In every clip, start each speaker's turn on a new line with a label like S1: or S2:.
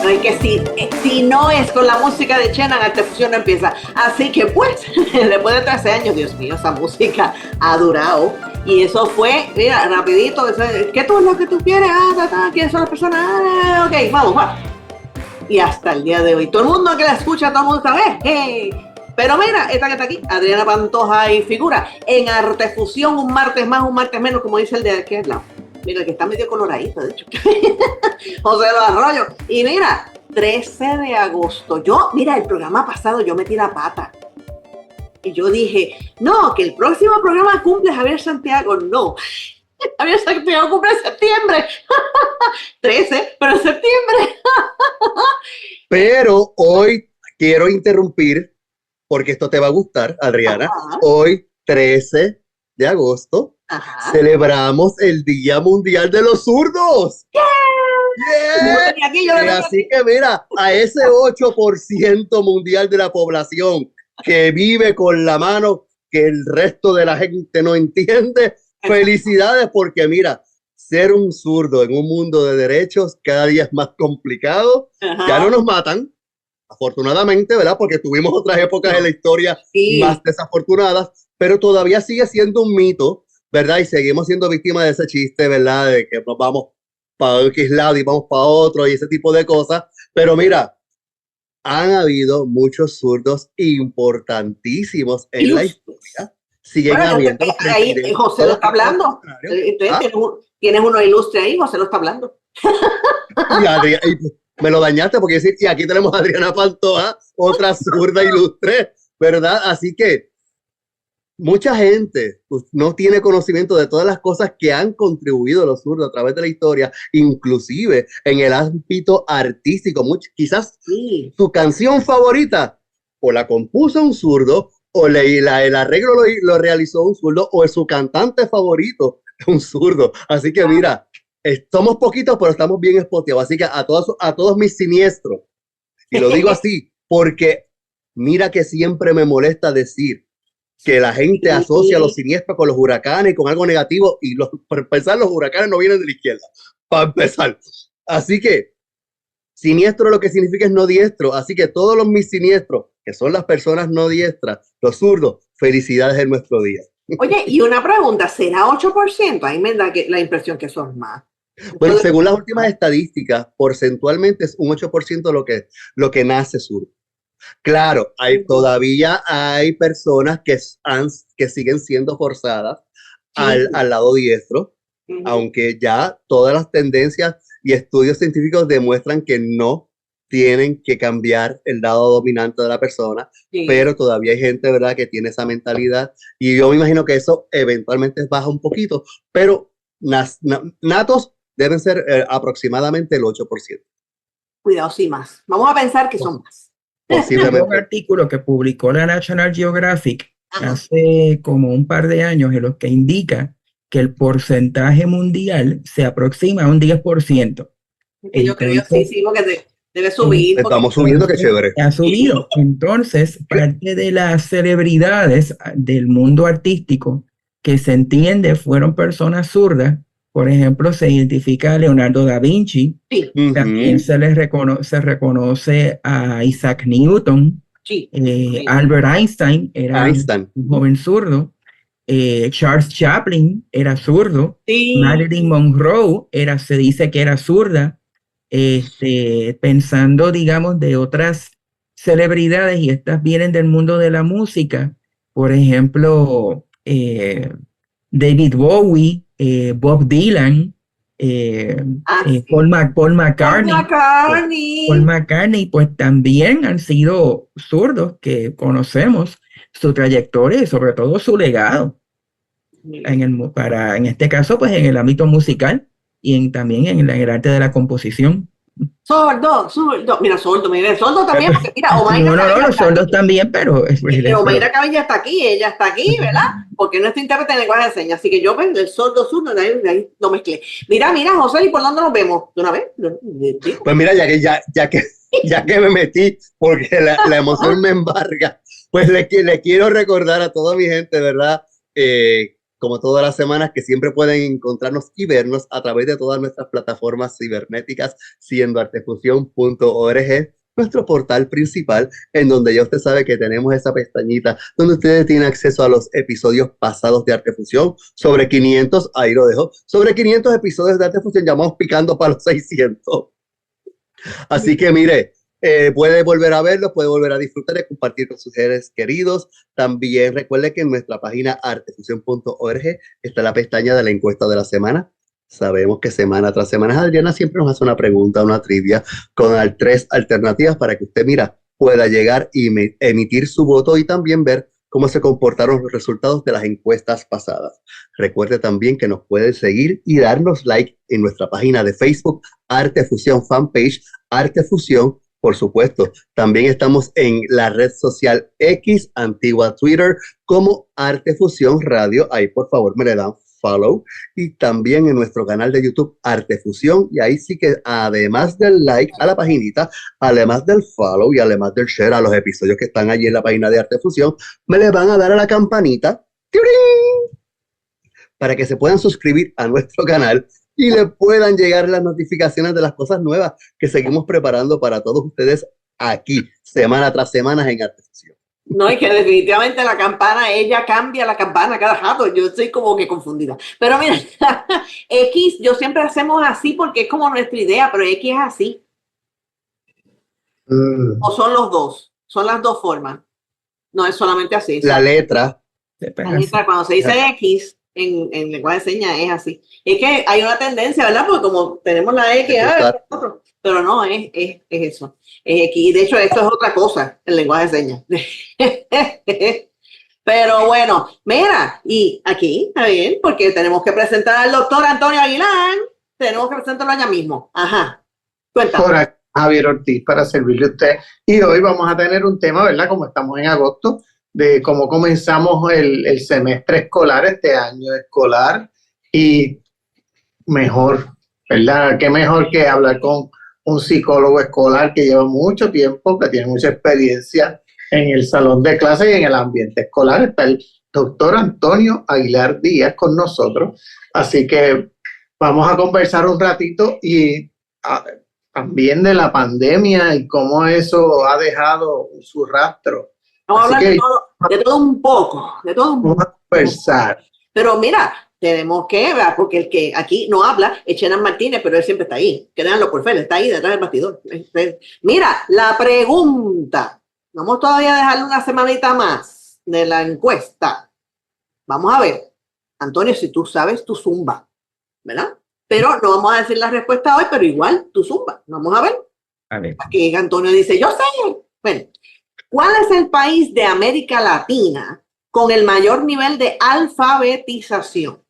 S1: No hay que si no es con la música de Chenan, Artefusión no empieza. Así que pues, después de 13 años, Dios mío, esa música ha durado. Y eso fue, mira, rapidito, ¿qué tú es lo que tú quieres? ¿Quiénes son las personas? Ok, vamos. Y hasta el día de hoy, todo el mundo que la escucha, todo el mundo está, hey. Pero mira, esta que está aquí, Adriana Pantoja y figura en Artefusión, un martes más, un martes menos, como dice el de aquí al lado. Mira, el que está medio coloradito, de hecho. José Los Arroyos. Y mira, 13 de agosto. Mira, el programa pasado yo metí la pata. Y yo dije, no, que el próximo programa cumple Javier Santiago. No, Javier Santiago cumple en septiembre. 13, pero en septiembre.
S2: Pero hoy quiero interrumpir, porque esto te va a gustar, Adriana. Ajá. Hoy, 13 de agosto, ajá, celebramos el Día Mundial de los Zurdos. Yeah. Así que mira, a ese 8% mundial de la población que vive con la mano que el resto de la gente no entiende, felicidades, porque mira, ser un zurdo en un mundo de derechos cada día es más complicado. Ajá. Ya no nos matan, afortunadamente, ¿verdad? Porque tuvimos otras épocas en la historia más desafortunadas, pero todavía sigue siendo un mito, ¿verdad? Y seguimos siendo víctimas de ese chiste, ¿verdad? De que nos vamos para X lado y vamos para otro y ese tipo de cosas. Pero mira, han habido muchos zurdos importantísimos en la historia. Siguen habiendo.
S1: Ahí José lo está hablando. Tienes uno ilustre ahí, José lo está hablando.
S2: Me lo dañaste porque decir, y aquí tenemos a Adriana Pantoja, otra zurda ilustre, ¿verdad? Así que mucha gente no tiene conocimiento de todas las cosas que han contribuido los zurdos a través de la historia, inclusive en el ámbito artístico. Quizás su canción favorita o la compuso un zurdo, o el arreglo lo realizó un zurdo, o su cantante favorito es un zurdo. Así que mira, somos poquitos, pero estamos bien espoteados. Así que a todos mis siniestros, y lo digo así, porque mira que siempre me molesta decir que la gente asocia los siniestros con los huracanes y con algo negativo, y para empezar, los huracanes no vienen de la izquierda, para empezar. Así que siniestro lo que significa es no diestro. Así que todos mis siniestros, que son las personas no diestras, los zurdos, felicidades en nuestro día.
S1: Oye, y una pregunta, ¿será 8%? Ahí me da la impresión que son más.
S2: Bueno, según las últimas estadísticas, porcentualmente es un 8% lo que nace zurdo. Claro, todavía hay personas que siguen siendo forzadas al lado diestro, aunque ya todas las tendencias y estudios científicos demuestran que no tienen que cambiar el lado dominante de la persona, pero todavía hay gente, ¿verdad?, que tiene esa mentalidad, y yo me imagino que eso eventualmente baja un poquito, pero natos deben ser aproximadamente el 8%.
S1: Cuidado, sí, más. Vamos a pensar que son más.
S3: Posiblemente. Un artículo que publicó la National Geographic hace como un par de años, en los que indica que el porcentaje mundial se aproxima a un 10%.
S1: Yo creo que sí, porque debe subir.
S2: Estamos subiendo, qué chévere.
S3: Ha subido. Entonces, parte de las celebridades del mundo artístico que se entiende fueron personas zurdas. Por ejemplo, se identifica a Leonardo da Vinci. Sí. También se reconoce a Isaac Newton. Sí. Albert Einstein era un joven zurdo. Charles Chaplin era zurdo. Sí. Marilyn Monroe se dice que era zurda. Pensando, digamos, de otras celebridades, y estas vienen del mundo de la música. Por ejemplo, David Bowie, Bob Dylan, Paul McCartney. Paul McCartney, pues también han sido zurdos, que conocemos su trayectoria y sobre todo su legado. En este caso, pues en el ámbito musical y también en el arte de la composición.
S1: Sordo, mira, sordo también, porque mira, Omaira
S3: los sordos también, pero
S1: Omaira Cabella está aquí, ella está aquí, ¿verdad? Porque no es intérprete de lenguaje de señas, así que yo, pues, el sordo, de ahí no mezclé. Mira, José, ¿y por dónde nos vemos? ¿De una vez?
S2: Pues mira, ya que me metí, porque la emoción me embarga, pues le quiero recordar a toda mi gente, ¿verdad? como todas las semanas, que siempre pueden encontrarnos y vernos a través de todas nuestras plataformas cibernéticas, siendo artefusión.org, nuestro portal principal, en donde ya usted sabe que tenemos esa pestañita donde ustedes tienen acceso a los episodios pasados de Artefusión, sobre 500, ahí lo dejo, sobre 500 episodios de Artefusión, ya vamos picando para los 600. Así que mire, puede volver a verlo, puede volver a disfrutar y compartir con sus seres queridos. También recuerde que en nuestra página artefusión.org está la pestaña de la encuesta de la semana. Sabemos que semana tras semana Adriana siempre nos hace una pregunta, una trivia con 3 alternativas para que usted, mira, pueda llegar y emitir su voto y también ver cómo se comportaron los resultados de las encuestas pasadas. Recuerde también que nos puede seguir y darnos like en nuestra página de Facebook, Artefusión Fanpage, Artefusión. Por supuesto, también estamos en la red social X, antigua Twitter, como Artefusión Radio. Ahí por favor me le dan follow. Y también en nuestro canal de YouTube Artefusión. Y ahí sí que además del like a la paginita, además del follow y además del share a los episodios que están allí en la página de Artefusión, me le van a dar a la campanita ¡tirín! Para que se puedan suscribir a nuestro canal y le puedan llegar las notificaciones de las cosas nuevas que seguimos preparando para todos ustedes aquí, semana tras semana en Artefusión.
S1: No, y que definitivamente la campana, ella cambia la campana cada rato. Yo estoy como que confundida. Pero mira, X, yo siempre hacemos así porque es como nuestra idea, pero X es así. O son los dos, son las dos formas. No es solamente así.
S2: La letra.
S1: La letra, cuando se dice X en lenguaje de señas es así. Es que hay una tendencia, ¿verdad? Porque como tenemos la X, pero no, es eso. Es X. De hecho, esto es otra cosa, el lenguaje de señas. Pero bueno, mira, y aquí está bien, porque tenemos que presentar al doctor Antonio Aguilar. Tenemos que presentarlo allá mismo. Ajá. Cuéntame.
S4: Por aquí, Javier Ortiz, para servirle a usted. Y hoy vamos a tener un tema, ¿verdad? Como estamos en agosto, de cómo comenzamos el semestre escolar, este año escolar. Y mejor, ¿verdad? Qué mejor que hablar con un psicólogo escolar que lleva mucho tiempo, que tiene mucha experiencia en el salón de clases y en el ambiente escolar. Está el doctor Antonio Aguilar Díaz con nosotros. Así que vamos a conversar un ratito y también de la pandemia y cómo eso ha dejado su rastro.
S1: Vamos a hablar de todo un poco, de todo un poco.
S4: Vamos a conversar.
S1: Pero mira, tenemos que ver, porque el que aquí no habla es Chenan Martínez, pero él siempre está ahí. Créanlo por fe, él está ahí detrás del bastidor. Mira, la pregunta. Vamos todavía a dejarle una semanita más de la encuesta. Vamos a ver. Antonio, si tú sabes, tú zumba, ¿verdad? Pero no vamos a decir la respuesta hoy, pero igual tú zumba. Vamos a ver.
S3: A ver.
S1: Aquí Antonio dice, yo sé. Bueno, ¿cuál es el país de América Latina con el mayor nivel de alfabetización?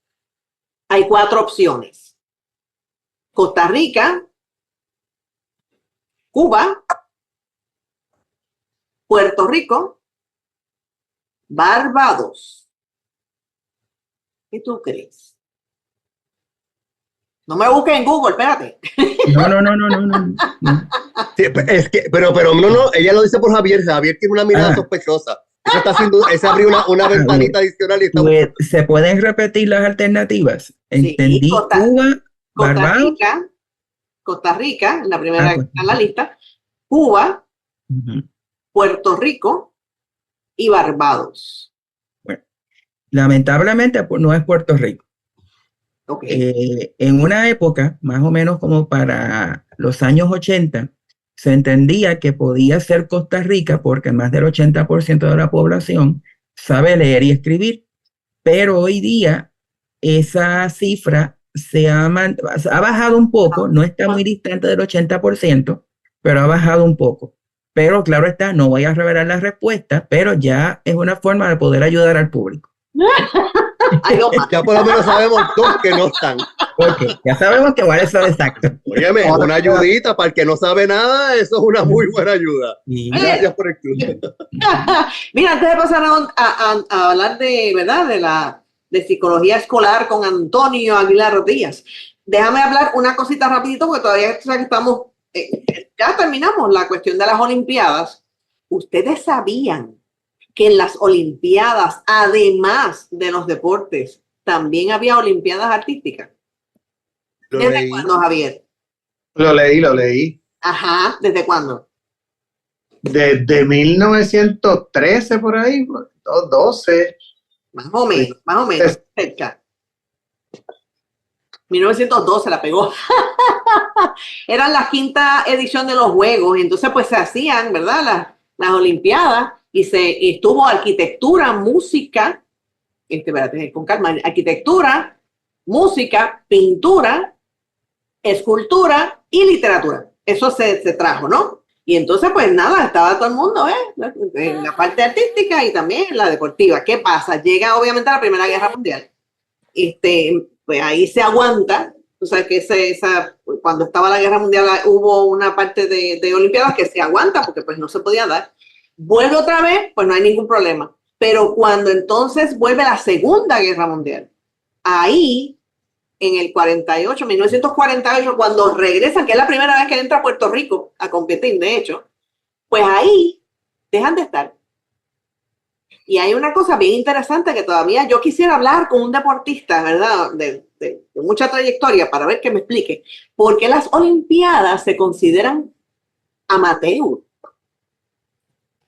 S1: Hay 4 opciones. Costa Rica, Cuba, Puerto Rico, Barbados. ¿Qué tú crees? No me busques en Google, espérate.
S3: No.
S2: Sí, es que, pero no, ella lo dice por Javier. Javier tiene una mirada sospechosa. Eso está haciendo, ese abrió una ventanita adicional y está
S3: ¿Se pueden repetir las alternativas? Entendí.
S1: Sí,
S3: Cuba, Barbados.
S1: Costa Rica, la primera que está en la lista, Cuba, Puerto Rico y Barbados.
S3: Bueno, lamentablemente no es Puerto Rico.
S1: Okay.
S3: En una época, más o menos como para los años 80, se entendía que podía ser Costa Rica porque más del 80% de la población sabe leer y escribir, pero hoy día esa cifra ha bajado un poco, no está muy distante del 80%, pero ha bajado un poco. Pero claro está, no voy a revelar la respuesta, pero ya es una forma de poder ayudar al público.
S2: Ya por lo menos sabemos 2 que no están.
S3: Okay, ya sabemos que cuáles son exactos.
S2: Óyeme, una ayudita para el que no sabe nada, eso es una muy buena ayuda. Gracias por el club.
S1: Mira, antes de pasar a hablar de, ¿verdad? De psicología escolar con Antonio Aguilar Díaz, déjame hablar una cosita rapidito porque todavía estamos, ya terminamos la cuestión de las Olimpiadas. ¿Ustedes sabían que en las Olimpiadas, además de los deportes también había olimpiadas artísticas.
S2: Lo
S1: ¿Desde
S2: leí.
S1: cuándo, Javier?
S4: Lo leí.
S1: Ajá, ¿desde cuándo?
S4: Desde 1913 por ahí, 12.
S1: Más o menos, cerca. 1912 la pegó. Era la quinta edición de los Juegos, entonces pues se hacían, ¿verdad? Las Olimpiadas y estuvo arquitectura, música, espérate, con calma, arquitectura, música, pintura, escultura y literatura. Eso se trajo, ¿no? Y entonces pues nada, estaba todo el mundo, en la parte artística y también en la deportiva. ¿Qué pasa? Llega obviamente la Primera Guerra Mundial. Pues ahí se aguanta. O sea, que cuando estaba la Guerra Mundial hubo una parte de Olimpiadas que se aguanta porque pues no se podía dar. Vuelve otra vez, pues no hay ningún problema. Pero cuando entonces vuelve la Segunda Guerra Mundial, ahí en el 48, 1948, cuando regresan, que es la primera vez que entra a Puerto Rico a competir, de hecho, pues ahí dejan de estar. Y hay una cosa bien interesante que todavía yo quisiera hablar con un deportista, ¿verdad? De mucha trayectoria para ver que me explique. ¿Por qué las Olimpiadas se consideran amateur?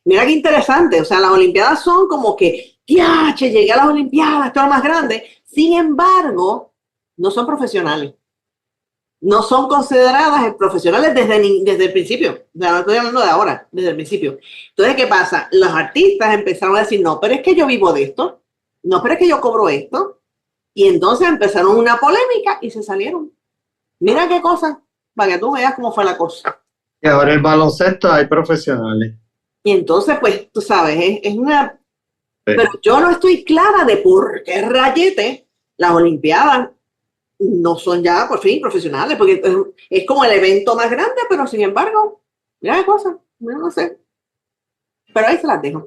S1: Mira qué interesante. O sea, las Olimpiadas son como que, ¡ya! Llegué a las Olimpiadas, esto es lo más grande. Sin embargo, no son profesionales. No son consideradas profesionales desde el principio. O sea, no estoy hablando de ahora, desde el principio. Entonces, ¿qué pasa? Los artistas empezaron a decir, no, pero es que yo vivo de esto. No, pero es que yo cobro esto. Y entonces empezaron una polémica y se salieron. Mira qué cosa, para que tú veas cómo fue la cosa.
S4: Y ahora el baloncesto hay profesionales.
S1: Y entonces, pues, tú sabes, es una...
S4: Sí.
S1: Pero yo no estoy clara de por qué rayete las Olimpiadas no son ya, por fin, profesionales, porque es como el evento más grande, pero sin embargo, mira qué cosa, no sé. Pero ahí se las dejo.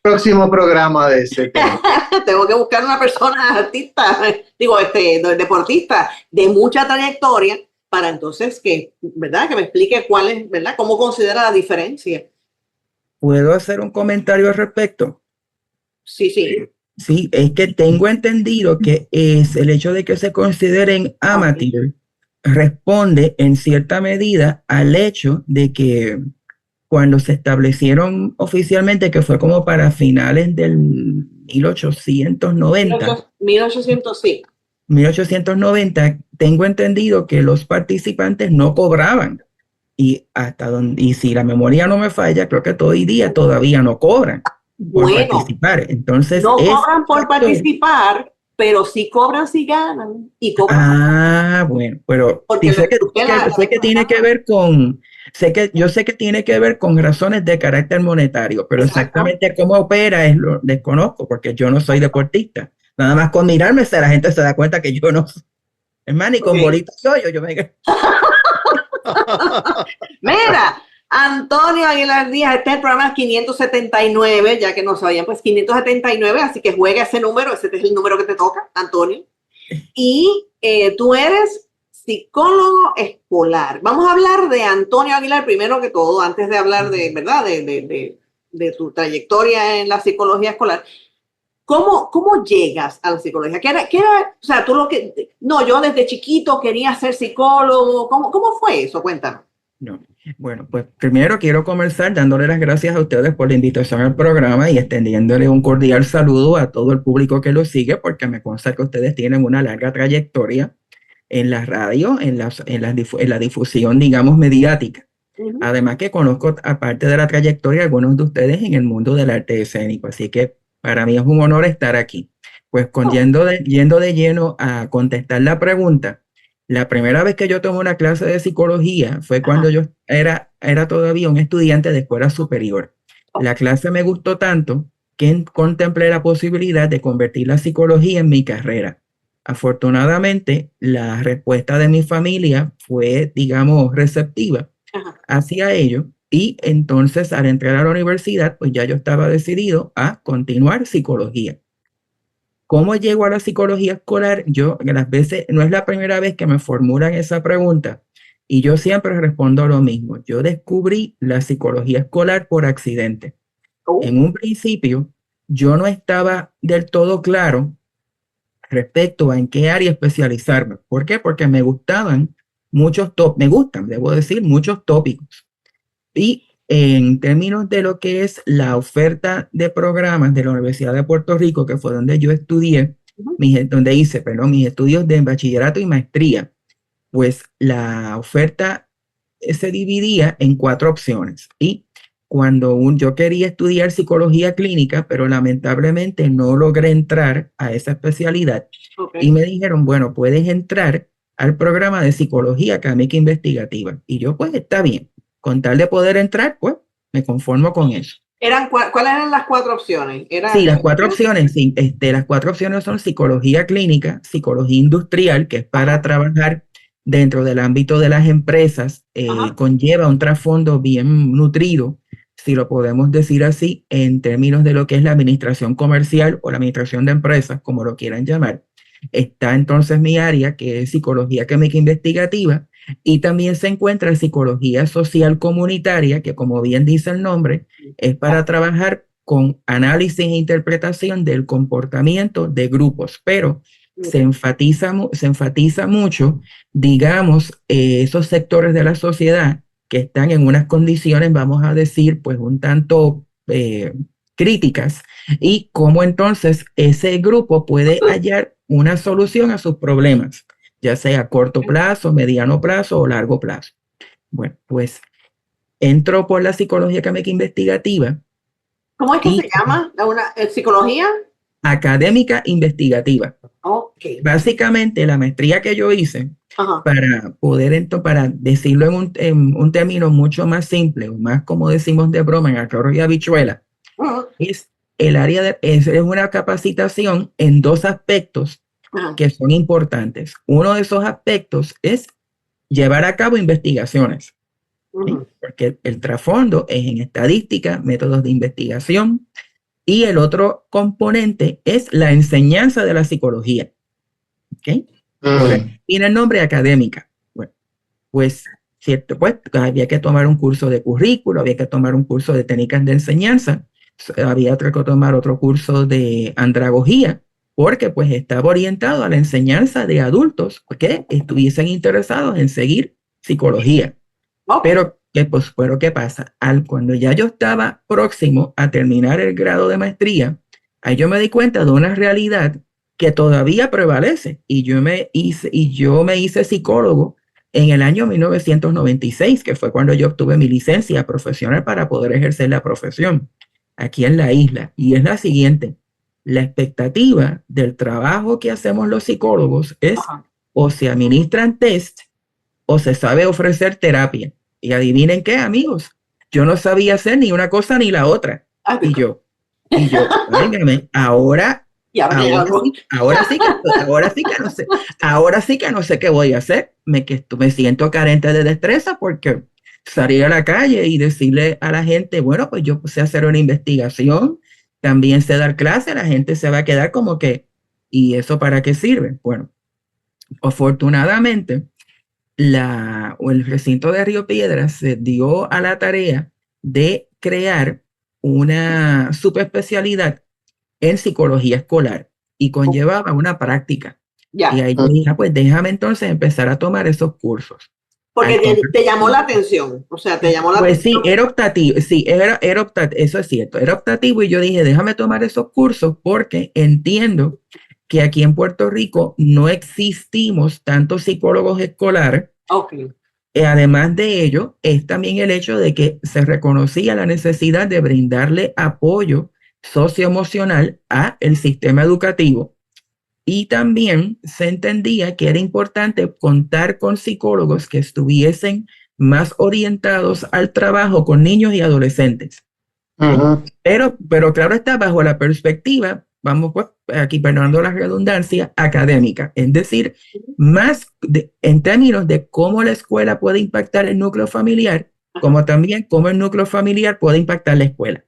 S4: Próximo programa de ese tema.
S1: Tengo que buscar una persona artista, deportista de mucha trayectoria para entonces ¿verdad? Que me explique cuál es, ¿verdad? Cómo considera la diferencia.
S3: ¿Puedo hacer un comentario al respecto?
S1: Sí.
S3: Sí, es que tengo entendido que es el hecho de que se consideren amateur responde en cierta medida al hecho de que cuando se establecieron oficialmente, que fue como para finales del 1890,
S1: 1800, sí.
S3: 1890, tengo entendido que los participantes no cobraban. Y y si la memoria no me falla, creo que todavía no cobran por participar. Entonces,
S1: no cobran por participar, pero sí cobran si ganan y cobran.
S3: Bueno, pero
S1: porque
S3: sé que tiene que ver con, yo sé que tiene que ver con razones de carácter monetario, pero exactamente cómo opera lo desconozco, porque yo no soy deportista. Nada más con mirarme, la gente se da cuenta que yo no. Es más, ni con bolitas yo me...
S1: Mira, Antonio Aguilar Díaz, este programa es 579, ya que no sabían, pues 579, así que juega ese número, ese es el número que te toca, Antonio. Y tú eres psicólogo escolar. Vamos a hablar de Antonio Aguilar primero que todo, antes de hablar de, ¿verdad? De tu trayectoria en la psicología escolar. ¿Cómo llegas a la psicología? ¿Qué era? O sea, yo desde chiquito quería ser psicólogo. ¿Cómo fue eso? Cuéntanos.
S3: No. Bueno, pues primero quiero comenzar dándole las gracias a ustedes por la invitación al programa y extendiéndole un cordial saludo a todo el público que lo sigue, porque me consta que ustedes tienen una larga trayectoria en la radio, en la difusión, digamos, mediática. Uh-huh. Además que conozco, aparte de la trayectoria, algunos de ustedes en el mundo del arte escénico, así que para mí es un honor estar aquí. Pues yendo de lleno a contestar la pregunta, la primera vez que yo tomé una clase de psicología fue cuando yo era todavía un estudiante de escuela superior. La clase me gustó tanto que contemplé la posibilidad de convertir la psicología en mi carrera. Afortunadamente, la respuesta de mi familia fue, digamos, receptiva hacia ello. Y entonces, al entrar a la universidad, pues ya yo estaba decidido a continuar psicología. ¿Cómo llego a la psicología escolar? Yo, las veces, no es la primera vez que me formulan esa pregunta y yo siempre respondo lo mismo. Yo descubrí la psicología escolar por accidente. En un principio, yo no estaba del todo claro respecto a en qué área especializarme. ¿Por qué? Porque me gustaban me gustan, debo decir, muchos tópicos. Y en términos de lo que es la oferta de programas de la Universidad de Puerto Rico, que fue donde yo estudié, donde hice, perdón, mis estudios de bachillerato y maestría, pues la oferta se dividía en 4 opciones. Y cuando yo quería estudiar psicología clínica, pero lamentablemente no logré entrar a esa especialidad, y me dijeron, bueno, puedes entrar al programa de psicología académica investigativa. Y yo, pues está bien, con tal de poder entrar, pues me conformo con eso.
S1: ¿Cuáles eran las 4 opciones?
S3: Sí, las 4 opciones, sí, las 4 opciones son psicología clínica, psicología industrial, que es para trabajar dentro del ámbito de las empresas, conlleva un trasfondo bien nutrido, si lo podemos decir así, en términos de lo que es la administración comercial o la administración de empresas, como lo quieran llamar. Está entonces mi área, que es psicología académica investigativa, y también se encuentra psicología social comunitaria, que como bien dice el nombre, es para trabajar con análisis e interpretación del comportamiento de grupos, pero se enfatiza mucho, digamos, esos sectores de la sociedad que están en unas condiciones, vamos a decir, pues un tanto críticas, y cómo entonces ese grupo puede hallar una solución a sus problemas, ya sea a corto plazo, mediano plazo o largo plazo. Bueno, pues entro por la psicología académica investigativa.
S1: ¿Cómo es que se llama? ¿Psicología?
S3: Académica investigativa.
S1: Okay.
S3: Básicamente, la maestría que yo hice, para poder, para decirlo en un término mucho más simple, o más como decimos de broma, en arroz y habichuela, es el área es una capacitación en 2 aspectos que son importantes. Uno de esos aspectos es llevar a cabo investigaciones, ¿sí? Porque el trasfondo es en estadística, métodos de investigación, y el otro componente es la enseñanza de la psicología. ¿Okay? Tiene el nombre académica. Bueno, pues, cierto, pues había que tomar un curso de currículo, había que tomar un curso de técnicas de enseñanza, había que tomar otro curso de andragogía, porque pues estaba orientado a la enseñanza de adultos que estuviesen interesados en seguir psicología. Pero ¿qué pasa? Cuando ya yo estaba próximo a terminar el grado de maestría, ahí yo me di cuenta de una realidad que todavía prevalece, y yo me hice psicólogo en el año 1996, que fue cuando yo obtuve mi licencia profesional para poder ejercer la profesión aquí en la isla, y es la siguiente: la expectativa del trabajo que hacemos los psicólogos es o se administran test o se sabe ofrecer terapia. Y adivinen qué, amigos, yo no sabía hacer ni una cosa ni la otra. Y yo, óigame, ahora sí que no sé qué voy a hacer. Me siento carente de destreza, porque salir a la calle y decirle a la gente, bueno, pues yo sé hacer una investigación, también sé dar clase, la gente se va a quedar como que, ¿y eso para qué sirve? Bueno, afortunadamente, el recinto de Río Piedras se dio a la tarea de crear una subespecialidad en psicología escolar, y conllevaba una práctica. Y ahí yo dije, pues déjame entonces empezar a tomar esos cursos.
S1: Porque te llamó la atención, o sea, te llamó la atención.
S3: Pues sí, era optativo, eso es cierto, era optativo, y yo dije, déjame tomar esos cursos porque entiendo que aquí en Puerto Rico no existimos tantos psicólogos escolares. Además de ello, es también el hecho de que se reconocía la necesidad de brindarle apoyo socioemocional a el sistema educativo, y también se entendía que era importante contar con psicólogos que estuviesen más orientados al trabajo con niños y adolescentes. Pero claro está, bajo la perspectiva, vamos pues aquí perdonando la redundancia, académica, es decir, más en términos de cómo la escuela puede impactar el núcleo familiar, como también cómo el núcleo familiar puede impactar la escuela.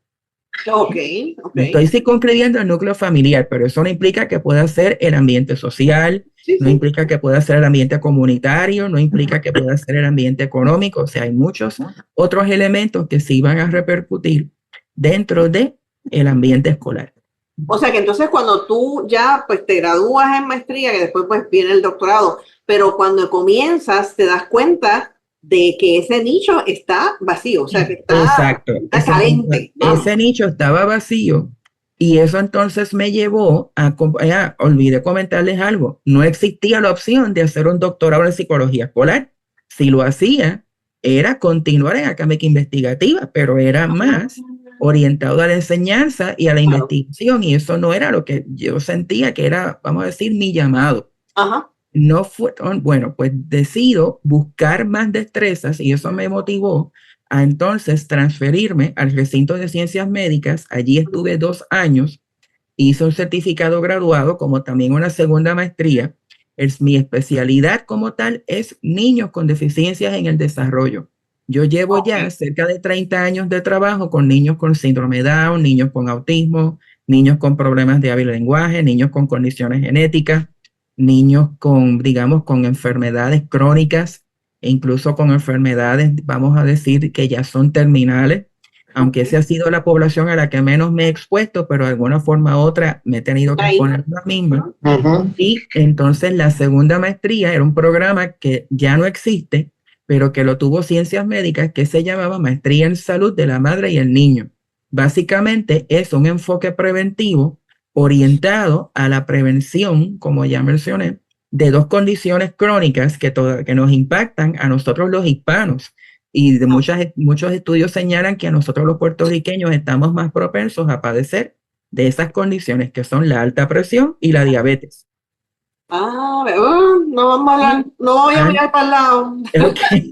S3: Estoy circunscribiendo el núcleo familiar, pero eso no implica que pueda ser el ambiente social, no implica que pueda ser el ambiente comunitario, no implica que pueda ser el ambiente económico. O sea, hay muchos otros elementos que sí van a repercutir dentro del ambiente escolar.
S1: O sea que entonces cuando tú ya pues te gradúas en maestría, que después pues viene el doctorado, pero cuando comienzas te das cuenta de que ese nicho está vacío, o sea que
S3: Exacto.
S1: está carente.
S3: Ese nicho estaba vacío y eso entonces me llevó olvidé comentarles algo, no existía la opción de hacer un doctorado en psicología escolar. Si lo hacía, era continuar en académica investigativa, pero era más orientado a la enseñanza y a la investigación, y eso no era lo que yo sentía que era, vamos a decir, mi llamado.
S1: Ajá.
S3: No fue, bueno, pues decido buscar más destrezas y eso me motivó a entonces transferirme al recinto de ciencias médicas. Allí estuve 2 años, hice un certificado graduado como también una segunda maestría. Mi especialidad como tal es niños con deficiencias en el desarrollo. Yo llevo ya cerca de 30 años de trabajo con niños con síndrome de Down, niños con autismo, niños con problemas de hábil lenguaje, niños con condiciones genéticas, niños con, digamos, con enfermedades crónicas e incluso con enfermedades, vamos a decir, que ya son terminales, aunque esa ha sido la población a la que menos me he expuesto, pero de alguna forma u otra me he tenido que exponer la misma. Y entonces la segunda maestría era un programa que ya no existe, pero que lo tuvo Ciencias Médicas, que se llamaba Maestría en Salud de la Madre y el Niño. Básicamente es un enfoque preventivo orientado a la prevención, como ya mencioné, de 2 condiciones crónicas que nos impactan a nosotros los hispanos. Y de muchos estudios señalan que a nosotros los puertorriqueños estamos más propensos a padecer de esas condiciones, que son la alta presión y la diabetes.
S1: No vamos a hablar, no voy a mirar para el lado.
S3: Okay.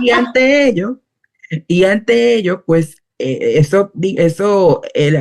S3: Y ante ello, pues el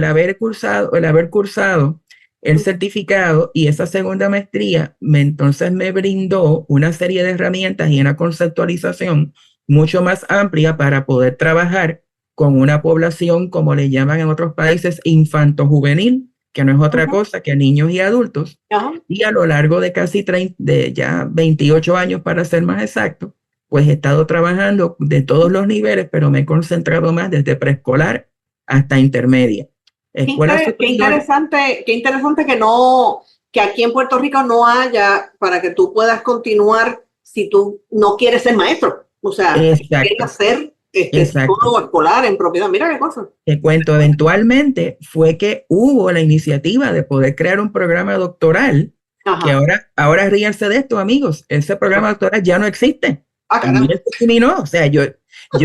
S3: haber cursado el certificado y esa segunda maestría, entonces me brindó una serie de herramientas y una conceptualización mucho más amplia para poder trabajar con una población, como le llaman en otros países, infanto-juvenil, que no es otra cosa que niños y adultos. Y a lo largo de casi 28 años, para ser más exacto, pues he estado trabajando de todos los niveles, pero me he concentrado más desde preescolar hasta intermedia.
S1: Qué interesante que aquí en Puerto Rico no haya para que tú puedas continuar si tú no quieres ser maestro. O sea, si quieres hacer psicólogo escolar en propiedad. Mira qué cosa.
S3: Te cuento, eventualmente fue que hubo la iniciativa de poder crear un programa doctoral. Ajá. Que ahora ríanse de esto, amigos. Ese programa doctoral ya no existe. O sea, yo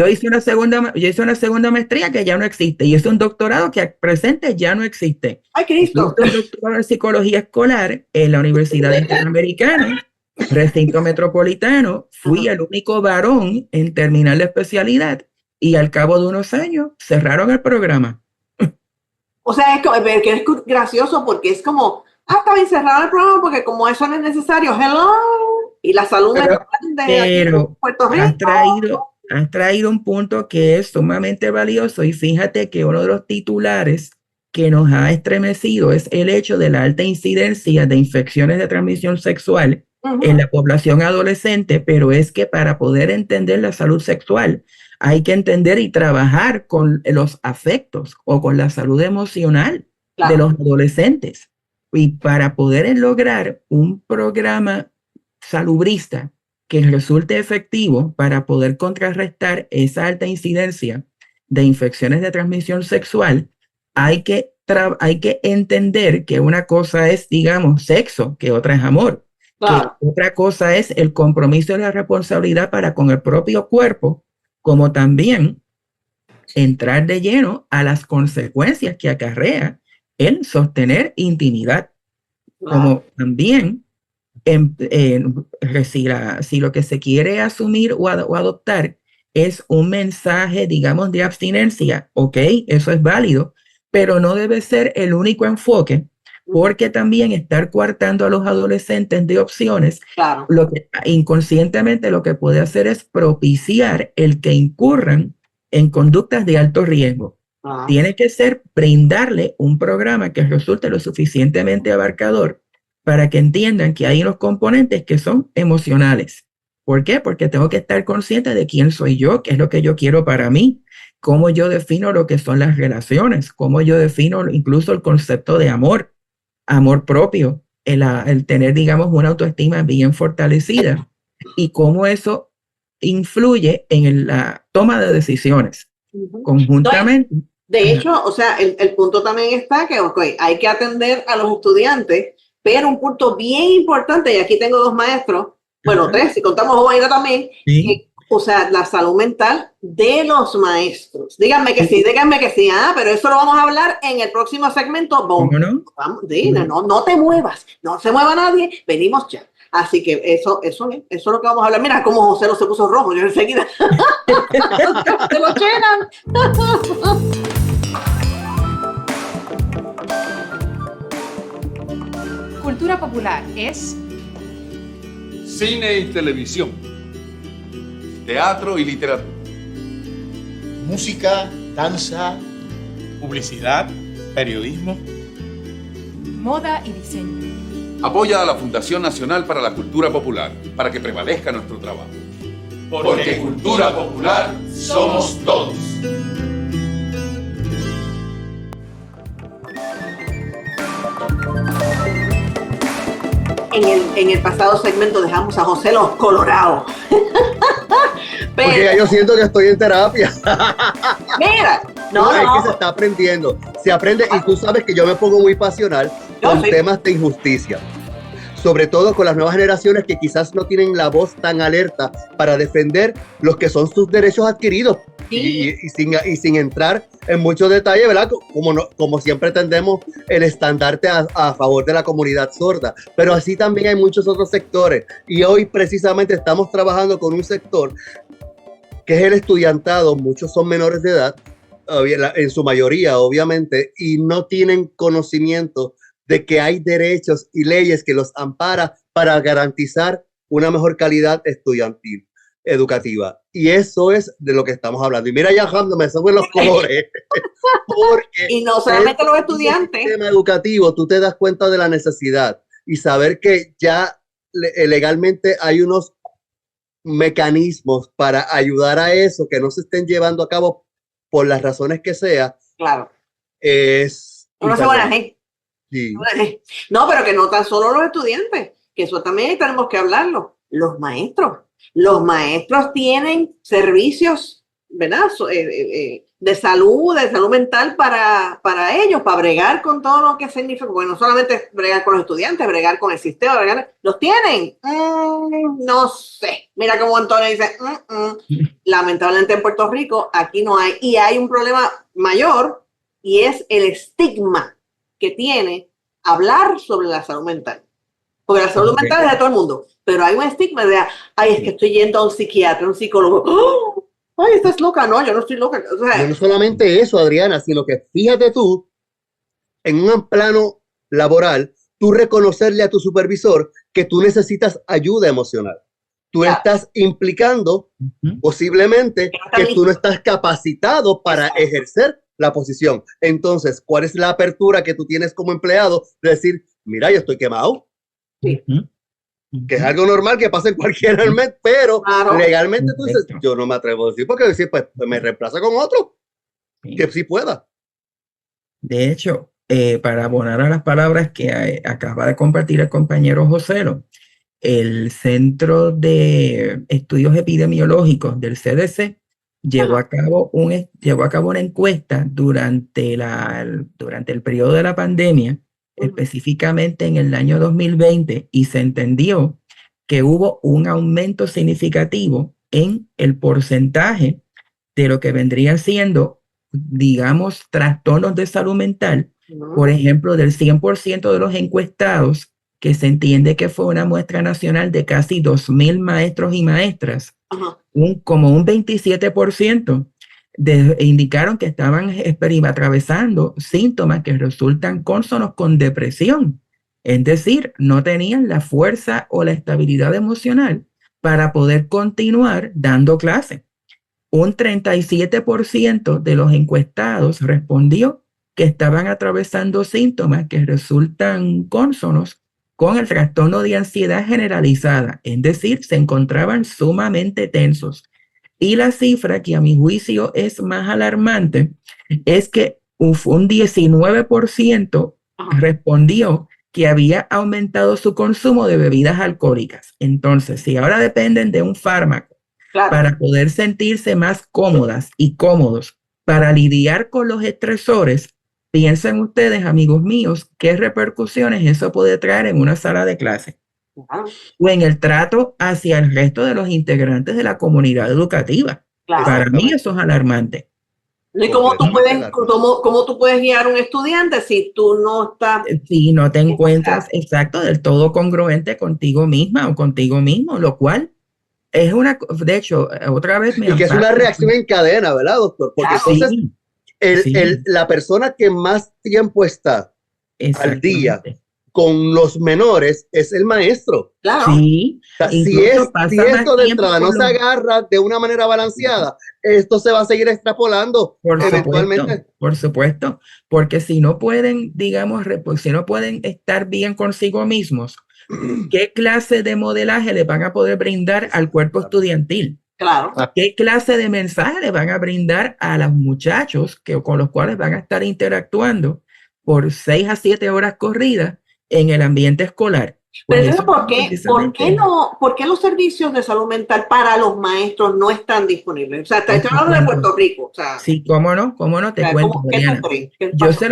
S3: hice una segunda maestría que ya no existe, y hice un doctorado que al presente ya no existe.
S1: ¡Ay, Cristo!
S3: Hice un doctorado en psicología escolar en la Universidad Interamericana, recinto metropolitano. Fui el único varón en terminar la especialidad y al cabo de unos años cerraron el programa.
S1: O sea, es gracioso porque es como, estaba encerrado el programa porque como eso no es necesario, hello. Y la salud
S3: de Puerto Rico has traído un punto que es sumamente valioso, y fíjate que uno de los titulares que nos ha estremecido es el hecho de la alta incidencia de infecciones de transmisión sexual en la población adolescente, pero es que para poder entender la salud sexual hay que entender y trabajar con los afectos o con la salud emocional de los adolescentes. Y para poder lograr un programa salubrista que resulte efectivo para poder contrarrestar esa alta incidencia de infecciones de transmisión sexual, hay que entender que una cosa es, digamos, sexo, que otra es amor, que otra cosa es el compromiso y la responsabilidad para con el propio cuerpo, como también entrar de lleno a las consecuencias que acarrea el sostener intimidad, como también si lo que se quiere asumir o adoptar es un mensaje, digamos, de abstinencia, ok, eso es válido, pero no debe ser el único enfoque, porque también estar coartando a los adolescentes de opciones, lo que inconscientemente lo que puede hacer es propiciar el que incurran en conductas de alto riesgo. Tiene que ser brindarle un programa que resulte lo suficientemente abarcador para que entiendan que hay unos componentes que son emocionales. ¿Por qué? Porque tengo que estar consciente de quién soy yo, qué es lo que yo quiero para mí, cómo yo defino lo que son las relaciones, cómo yo defino incluso el concepto de amor, amor propio, el tener, digamos, una autoestima bien fortalecida y cómo eso influye en la toma de decisiones conjuntamente.
S1: De hecho, o sea, el punto también está que hay que atender a los estudiantes, pero un punto bien importante, y aquí tengo 2 maestros, bueno, 3, si contamos Obaida también,
S3: Sí.
S1: o sea, la salud mental de los maestros. Díganme que sí, pero eso lo vamos a hablar en el próximo segmento.
S3: ¿Cómo no?
S1: Vamos, no te muevas, no se mueva nadie, venimos ya. Así que eso es lo que vamos a hablar. Mira cómo José se puso rojo, yo enseguida. Se lo llenan.
S5: Cultura popular es
S6: cine y televisión, teatro y literatura,
S7: música, danza,
S8: publicidad, periodismo,
S5: moda y diseño.
S6: Apoya a la Fundación Nacional para la Cultura Popular para que prevalezca nuestro trabajo. Porque cultura popular somos todos.
S1: En el pasado segmento dejamos a José los colorados.
S2: Porque ya yo siento que estoy en terapia.
S1: Mira,
S2: Es que se está aprendiendo. Se aprende y tú sabes que yo me pongo muy pasional con temas de injusticia. Sobre todo con las nuevas generaciones que quizás no tienen la voz tan alerta para defender los que son sus derechos adquiridos.
S1: Sí.
S2: Y sin entrar en muchos detalles, ¿verdad? Como siempre tendemos el estandarte a favor de la comunidad sorda, pero así también hay muchos otros sectores y hoy precisamente estamos trabajando con un sector que es el estudiantado. Muchos son menores de edad, en su mayoría obviamente, y no tienen conocimiento de que hay derechos y leyes que los ampara para garantizar una mejor calidad estudiantil, educativa. Y eso es de lo que estamos hablando. Y mira ya, Hamdo, me suben los colores. Porque
S1: y no solamente los estudiantes.
S2: En el sistema educativo, tú te das cuenta de la necesidad y saber que ya legalmente hay unos mecanismos para ayudar a eso, que no se estén llevando a cabo por las razones que sea.
S1: Claro.
S2: Es...
S1: Una semana, ¿eh?
S2: Sí.
S1: No, pero que no tan solo los estudiantes, que eso también tenemos que hablarlo. Los maestros. Los maestros tienen servicios, ¿verdad? De salud mental para ellos, para bregar con todo lo que significa, porque no solamente bregar con los estudiantes, bregar con el sistema, ¿los tienen? No sé. Mira cómo Antonio dice, lamentablemente en Puerto Rico aquí no hay, y hay un problema mayor, y es el estigma que tiene hablar sobre la salud mental. Porque la salud mental es de todo el mundo, pero hay un estigma de, es que estoy yendo a un psiquiatra, un psicólogo. ¡Oh! Ay, estás loca. No, yo no estoy loca. O sea,
S2: no solamente eso, Adriana, sino que fíjate tú, en un plano laboral, tú reconocerle a tu supervisor que tú necesitas ayuda emocional. Tú estás implicando posiblemente que tú no estás capacitado para ejercer la posición. Entonces, ¿cuál es la apertura que tú tienes como empleado de decir, mira, yo estoy quemado? Sí. Que es algo normal que pasa en cualquier mes, pero legalmente tú dices, yo no me atrevo a decir, porque decir, pues me reemplaza con otro que sí pueda.
S3: De hecho, para abonar a las palabras que acaba de compartir el compañero Joselo, el Centro de Estudios Epidemiológicos del CDC llevó a cabo una encuesta durante el periodo de la pandemia, específicamente en el año 2020, y se entendió que hubo un aumento significativo en el porcentaje de lo que vendría siendo, digamos, trastornos de salud mental. Por ejemplo, del 100% de los encuestados, que se entiende que fue una muestra nacional de casi 2,000 maestros y maestras, como un 27% indicaron que estaban atravesando síntomas que resultan cónsonos con depresión. Es decir, no tenían la fuerza o la estabilidad emocional para poder continuar dando clase. Un 37% de los encuestados respondió que estaban atravesando síntomas que resultan cónsonos con el trastorno de ansiedad generalizada. Es decir, se encontraban sumamente tensos. Y la cifra que a mi juicio es más alarmante es que un 19% respondió que había aumentado su consumo de bebidas alcohólicas. Entonces, si ahora dependen de un fármaco para poder sentirse más cómodas y cómodos para lidiar con los estresores, piensen ustedes, amigos míos, qué repercusiones eso puede traer en una sala de clase o en el trato hacia el resto de los integrantes de la comunidad educativa. Para mí eso es alarmante.
S1: ¿Y cómo tú puedes guiar a un estudiante si tú no estás...
S3: Si no te encuentras, exacto, del todo congruente contigo misma o contigo mismo, lo cual es una... De hecho, otra vez me...
S2: Y que es una reacción en cadena, ¿verdad, doctor? Porque entonces la persona que más tiempo está al día con los menores es el maestro.
S1: Claro.
S3: Sí.
S2: O sea, si esto de entrada no se agarra de una manera balanceada, esto se va a seguir extrapolando eventualmente.
S3: Por supuesto, porque si no pueden, digamos, si no pueden estar bien consigo mismos, ¿qué clase de modelaje le van a poder brindar al cuerpo estudiantil?
S1: Claro.
S3: ¿Qué clase de mensaje le van a brindar a los muchachos con los cuales van a estar interactuando por 6 a 7 horas corridas en el ambiente escolar?
S1: Pero entonces, ¿por qué los servicios de salud mental para los maestros no están disponibles? O sea, estoy hablando de Puerto Rico. O sea,
S3: sí, cómo no, te cuento, Adriana. Yo se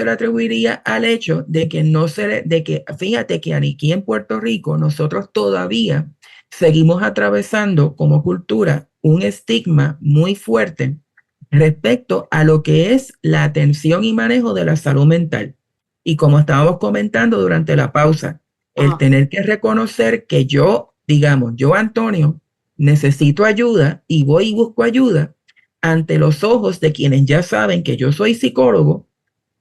S3: la atribuiría al hecho de que fíjate que aquí en Puerto Rico nosotros todavía seguimos atravesando como cultura un estigma muy fuerte respecto a lo que es la atención y manejo de la salud mental. Y como estábamos comentando durante la pausa, el tener que reconocer que yo, Antonio, necesito ayuda y voy y busco ayuda ante los ojos de quienes ya saben que yo soy psicólogo,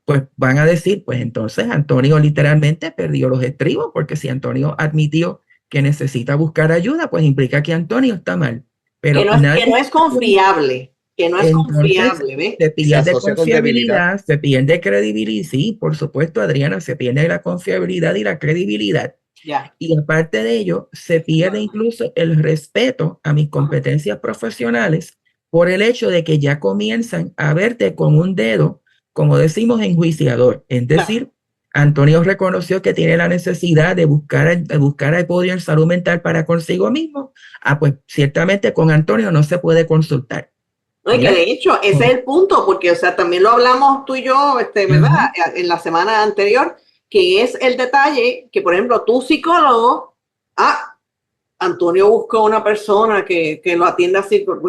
S3: pues van a decir, pues entonces Antonio literalmente perdió los estribos, porque si Antonio admitió que necesita buscar ayuda, pues implica que Antonio está mal. Pero
S1: que no es confiable. Que no es confiable, ¿ves?
S3: Se pierde confiabilidad, se pierde credibilidad. Sí, por supuesto, Adriana, se pierde la confiabilidad y la credibilidad. Y aparte de ello, se pierde incluso el respeto a mis competencias profesionales por el hecho de que ya comienzan a verte con un dedo, como decimos, enjuiciador. Es decir, Antonio reconoció que tiene la necesidad de buscar apoyo en salud mental para consigo mismo. Pues ciertamente con Antonio no se puede consultar.
S1: No, y que de hecho ese es el punto, porque o sea, también lo hablamos tú y yo, ¿verdad? En la semana anterior, que es el detalle que, por ejemplo, tu psicólogo, Antonio buscó una persona que lo atienda así, pues,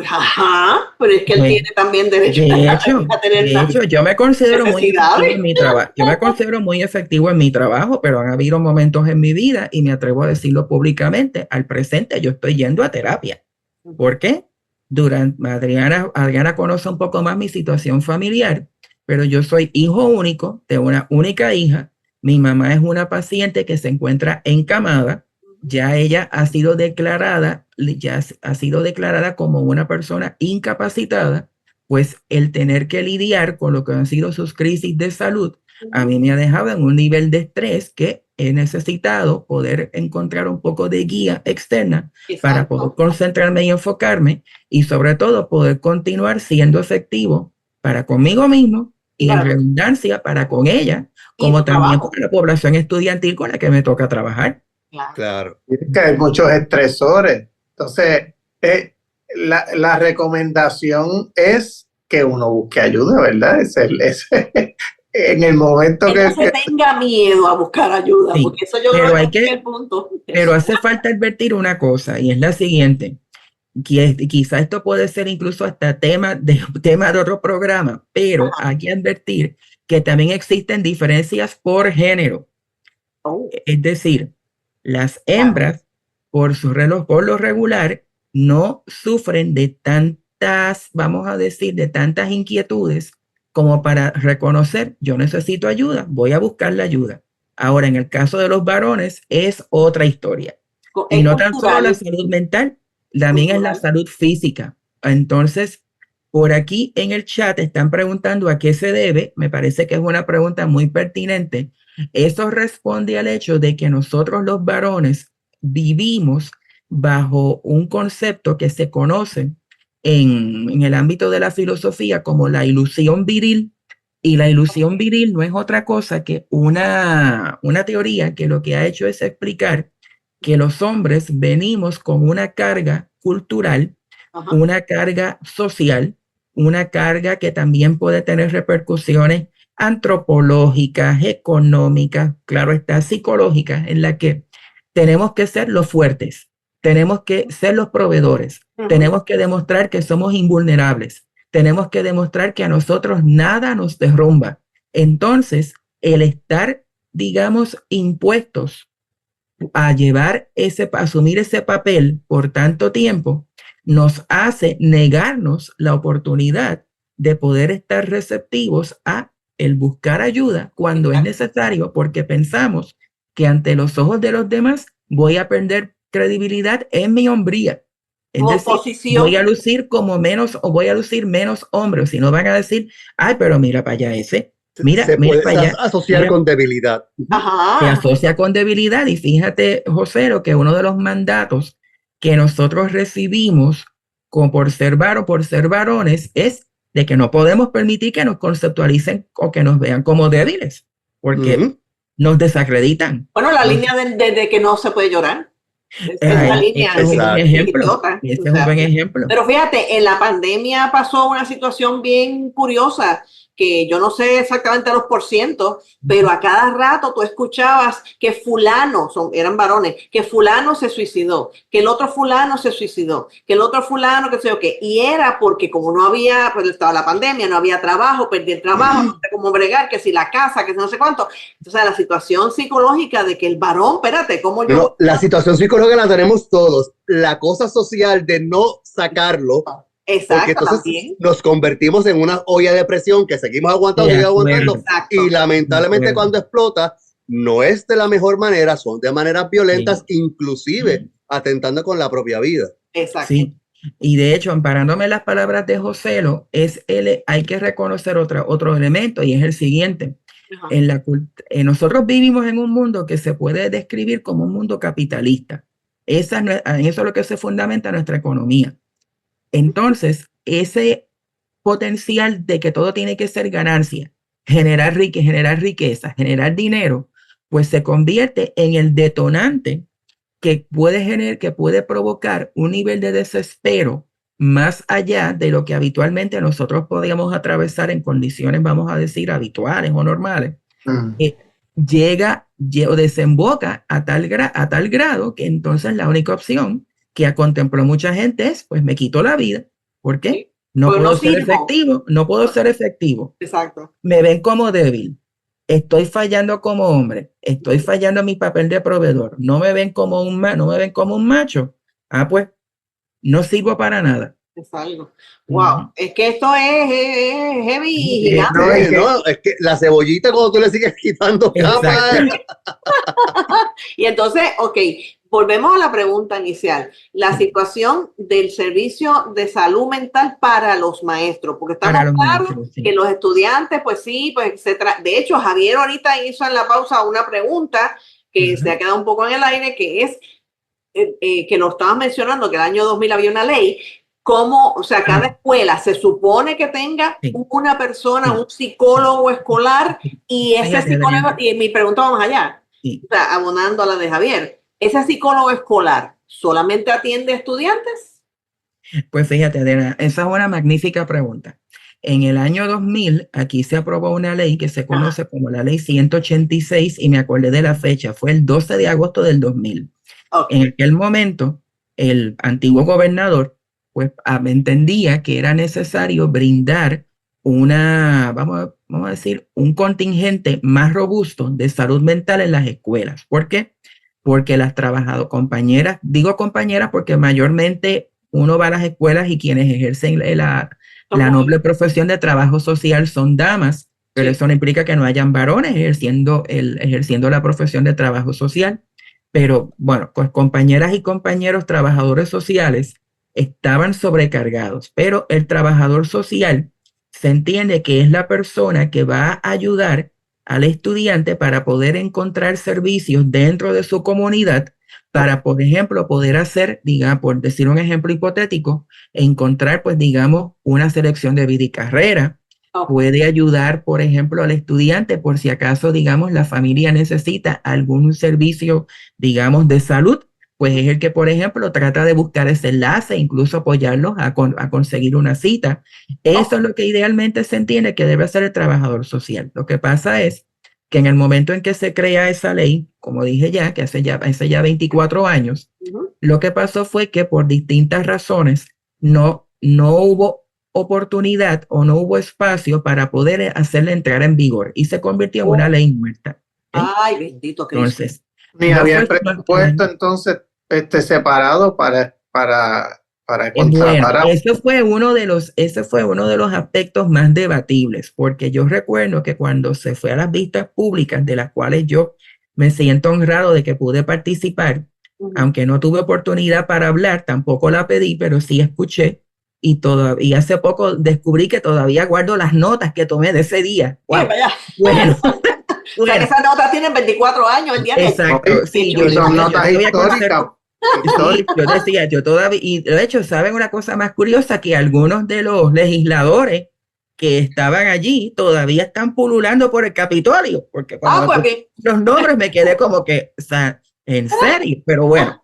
S1: pero es que él tiene también derecho a tener. De hecho,
S3: yo me considero muy efectivo en mi trabajo. Yo me considero muy efectivo en mi trabajo, pero han habido momentos en mi vida, y me atrevo a decirlo públicamente, al presente yo estoy yendo a terapia. ¿Por qué? Adriana conoce un poco más mi situación familiar, pero yo soy hijo único de una única hija. Mi mamá es una paciente que se encuentra encamada. Ya ella ha sido declarada como una persona incapacitada, pues el tener que lidiar con lo que han sido sus crisis de salud a mí me ha dejado en un nivel de estrés que he necesitado poder encontrar un poco de guía externa para poder concentrarme y enfocarme, y sobre todo poder continuar siendo efectivo para conmigo mismo y en redundancia para con ella, como también con la población estudiantil con la que me toca trabajar.
S2: Claro.
S4: Que hay muchos estresores. Entonces, la recomendación es que uno busque ayuda, ¿verdad? En el momento
S1: que no se tenga miedo a buscar ayuda, porque eso yo creo que es el punto.
S3: Pero hace falta advertir una cosa, y es la siguiente, que quizá esto puede ser incluso hasta tema de otro programa, pero hay que advertir que también existen diferencias por género. Es decir, las hembras, por lo regular, no sufren de tantas, vamos a decir, de tantas inquietudes como para reconocer, yo necesito ayuda, voy a buscar la ayuda. Ahora, en el caso de los varones, es otra historia. Y no tan solo la salud mental, también es la salud física. Entonces, por aquí en el chat están preguntando a qué se debe. Me parece que es una pregunta muy pertinente. Eso responde al hecho de que nosotros los varones vivimos bajo un concepto que se conoce en el ámbito de la filosofía como la ilusión viril. Y la ilusión viril no es otra cosa que una teoría que lo que ha hecho es explicar que los hombres venimos con una carga cultural, una carga social, una carga que también puede tener repercusiones antropológicas, económicas, claro está, psicológicas, en la que tenemos que ser los fuertes, tenemos que ser los proveedores, tenemos que demostrar que somos invulnerables, tenemos que demostrar que a nosotros nada nos derrumba. Entonces, el estar, digamos, impuestos a asumir ese papel por tanto tiempo, nos hace negarnos la oportunidad de poder estar receptivos a el buscar ayuda cuando es necesario, porque pensamos que ante los ojos de los demás voy a perder credibilidad en mi hombría. Es decir, voy a lucir como menos o voy a lucir menos hombre, o si no van a decir, ay, pero mira para allá ese. Mira,
S2: se
S3: mira
S2: puede
S3: para allá.
S2: asociar con debilidad.
S3: Se asocia con debilidad y fíjate, José, lo que uno de los mandatos que nosotros recibimos por ser varones es de que no podemos permitir que nos conceptualicen o que nos vean como débiles, porque nos desacreditan.
S1: Bueno, la línea de que no se puede llorar.
S3: Esa línea es un buen ejemplo. Ese es un buen ejemplo.
S1: Pero fíjate, en la pandemia pasó una situación bien curiosa, que yo no sé exactamente los porcientos, pero a cada rato tú escuchabas que fulano, eran varones, que fulano se suicidó, que el otro fulano se suicidó, que el otro fulano, que sé yo qué, y era porque como no había, pues estaba la pandemia, no había trabajo, perdí el trabajo, no sé cómo bregar, que si la casa, que si no sé cuánto. Entonces la situación psicológica de que el varón, espérate, ¿cómo yo?
S2: No, la situación psicológica la tenemos todos, la cosa social de no sacarlo.
S1: Exacto,
S2: porque entonces
S1: también
S2: nos convertimos en una olla de presión que seguimos aguantando, y lamentablemente cuando explota no es de la mejor manera, son de maneras violentas, inclusive atentando con la propia vida.
S1: Exacto.
S3: Sí. Y de hecho, amparándome en las palabras de Joselo, hay que reconocer otro elemento y es el siguiente. Nosotros vivimos en un mundo que se puede describir como un mundo capitalista. Eso es lo que se fundamenta nuestra economía. Entonces, ese potencial de que todo tiene que ser ganancia, generar riqueza, generar dinero, pues se convierte en el detonante que puede provocar un nivel de desespero más allá de lo que habitualmente nosotros podíamos atravesar en condiciones, vamos a decir, habituales o normales. Llega o desemboca a tal grado que entonces la única opción que contempló mucha gente es, pues me quito la vida. ¿Por qué? No puedo ser efectivo.
S1: Exacto.
S3: Me ven como débil. Estoy fallando como hombre. Estoy fallando en mi papel de proveedor. No me ven como un macho. Ah, pues, no sirvo para nada.
S1: Es algo. Wow. Es que esto es heavy y gigante.
S2: No, es que la cebollita cuando tú le sigues quitando capas.
S1: Y entonces, volvemos a la pregunta inicial. La situación del servicio de salud mental para los maestros, porque estamos claros que los estudiantes, pues sí, pues etcétera. De hecho, Javier ahorita hizo en la pausa una pregunta que se ha quedado un poco en el aire, que es que lo estabas mencionando, que el año 2000 había una ley. ¿Cómo, o sea, cada escuela se supone que tenga una persona, un psicólogo escolar, y ese psicólogo, y mi pregunta va más allá, o sea, abonando a la de Javier, ¿ese psicólogo escolar solamente atiende a estudiantes?
S3: Pues fíjate, Adela, esa es una magnífica pregunta. En el año 2000, aquí se aprobó una ley que se conoce como la ley 186, y me acordé de la fecha, fue el 12 de agosto del 2000. En aquel momento, el antiguo gobernador pues entendía que era necesario brindar vamos a decir, un contingente más robusto de salud mental en las escuelas. ¿Por qué? Porque las compañeras, digo compañeras porque mayormente uno va a las escuelas y quienes ejercen la noble profesión de trabajo social son damas, pero eso no implica que no hayan varones ejerciendo la profesión de trabajo social. Pero bueno, pues compañeras y compañeros trabajadores sociales estaban sobrecargados, pero el trabajador social se entiende que es la persona que va a ayudar al estudiante para poder encontrar servicios dentro de su comunidad para, por ejemplo, poder hacer, digamos, por decir un ejemplo hipotético, encontrar, pues, digamos, una selección de vida y carrera. Puede ayudar, por ejemplo, al estudiante por si acaso, digamos, la familia necesita algún servicio, digamos, de salud, pues es el que, por ejemplo, trata de buscar ese enlace, incluso apoyarlos a conseguir una cita. Eso es lo que idealmente se entiende que debe hacer el trabajador social. Lo que pasa es que en el momento en que se crea esa ley, como dije ya, que hace ya 24 años, lo que pasó fue que por distintas razones no hubo oportunidad o no hubo espacio para poder hacerla entrar en vigor y se convirtió en una ley muerta.
S1: Ay, bendito Cristo.
S3: Entonces,
S4: ni había el presupuesto entonces separado para contratar
S3: bueno, ese fue uno de los aspectos más debatibles, porque yo recuerdo que cuando se fue a las vistas públicas, de las cuales yo me siento honrado de que pude participar, aunque no tuve oportunidad para hablar, tampoco la pedí, pero sí escuché. Y hace poco descubrí que todavía guardo las notas que tomé de ese día. Wow. Bueno,
S1: o sea, que esas notas tienen 24 años el día que...
S3: Exacto, sí, yo
S4: son notas históricas.
S3: Sí, yo decía, yo todavía, y de hecho, ¿saben una cosa más curiosa? Que algunos de los legisladores que estaban allí todavía están pululando por el Capitolio, porque cuando los nombres me quedé como que, o sea, en serio, pero bueno,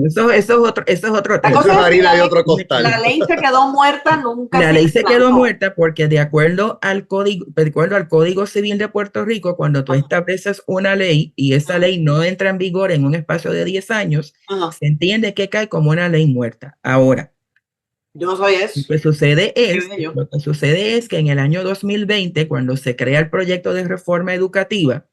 S3: eso es otro tema.
S2: Eso es harina de otro costal.
S1: La ley se quedó muerta, nunca.
S3: La ley se quedó muerta porque de acuerdo al Código Civil de Puerto Rico, cuando tú estableces una ley y esa ley no entra en vigor en un espacio de 10 años, se entiende que cae como una ley muerta. Ahora,
S1: yo no sabía eso.
S3: Lo que sucede es que en el año 2020, cuando se crea el proyecto de reforma educativa,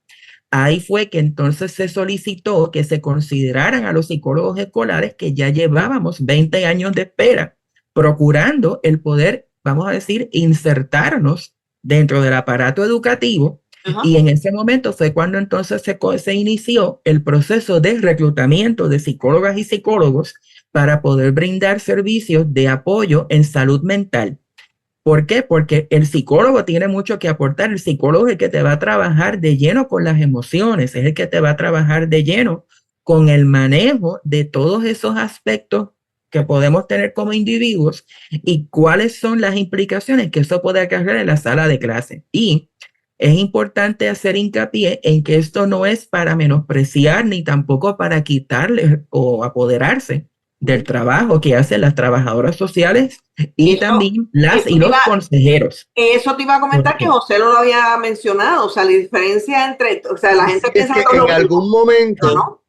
S3: ahí fue que entonces se solicitó que se consideraran a los psicólogos escolares que ya llevábamos 20 años de espera, procurando el poder, vamos a decir, insertarnos dentro del aparato educativo. Y en ese momento fue cuando entonces se inició el proceso de reclutamiento de psicólogas y psicólogos para poder brindar servicios de apoyo en salud mental. ¿Por qué? Porque el psicólogo tiene mucho que aportar. El psicólogo es el que te va a trabajar de lleno con las emociones, es el que te va a trabajar de lleno con el manejo de todos esos aspectos que podemos tener como individuos y cuáles son las implicaciones que eso puede acarrear en la sala de clase. Y es importante hacer hincapié en que esto no es para menospreciar ni tampoco para quitarle o apoderarse del trabajo que hacen las trabajadoras sociales y también los consejeros.
S1: Eso te iba a comentar que José lo había mencionado, o sea, la diferencia entre, o sea, la gente piensa
S2: que en algún momento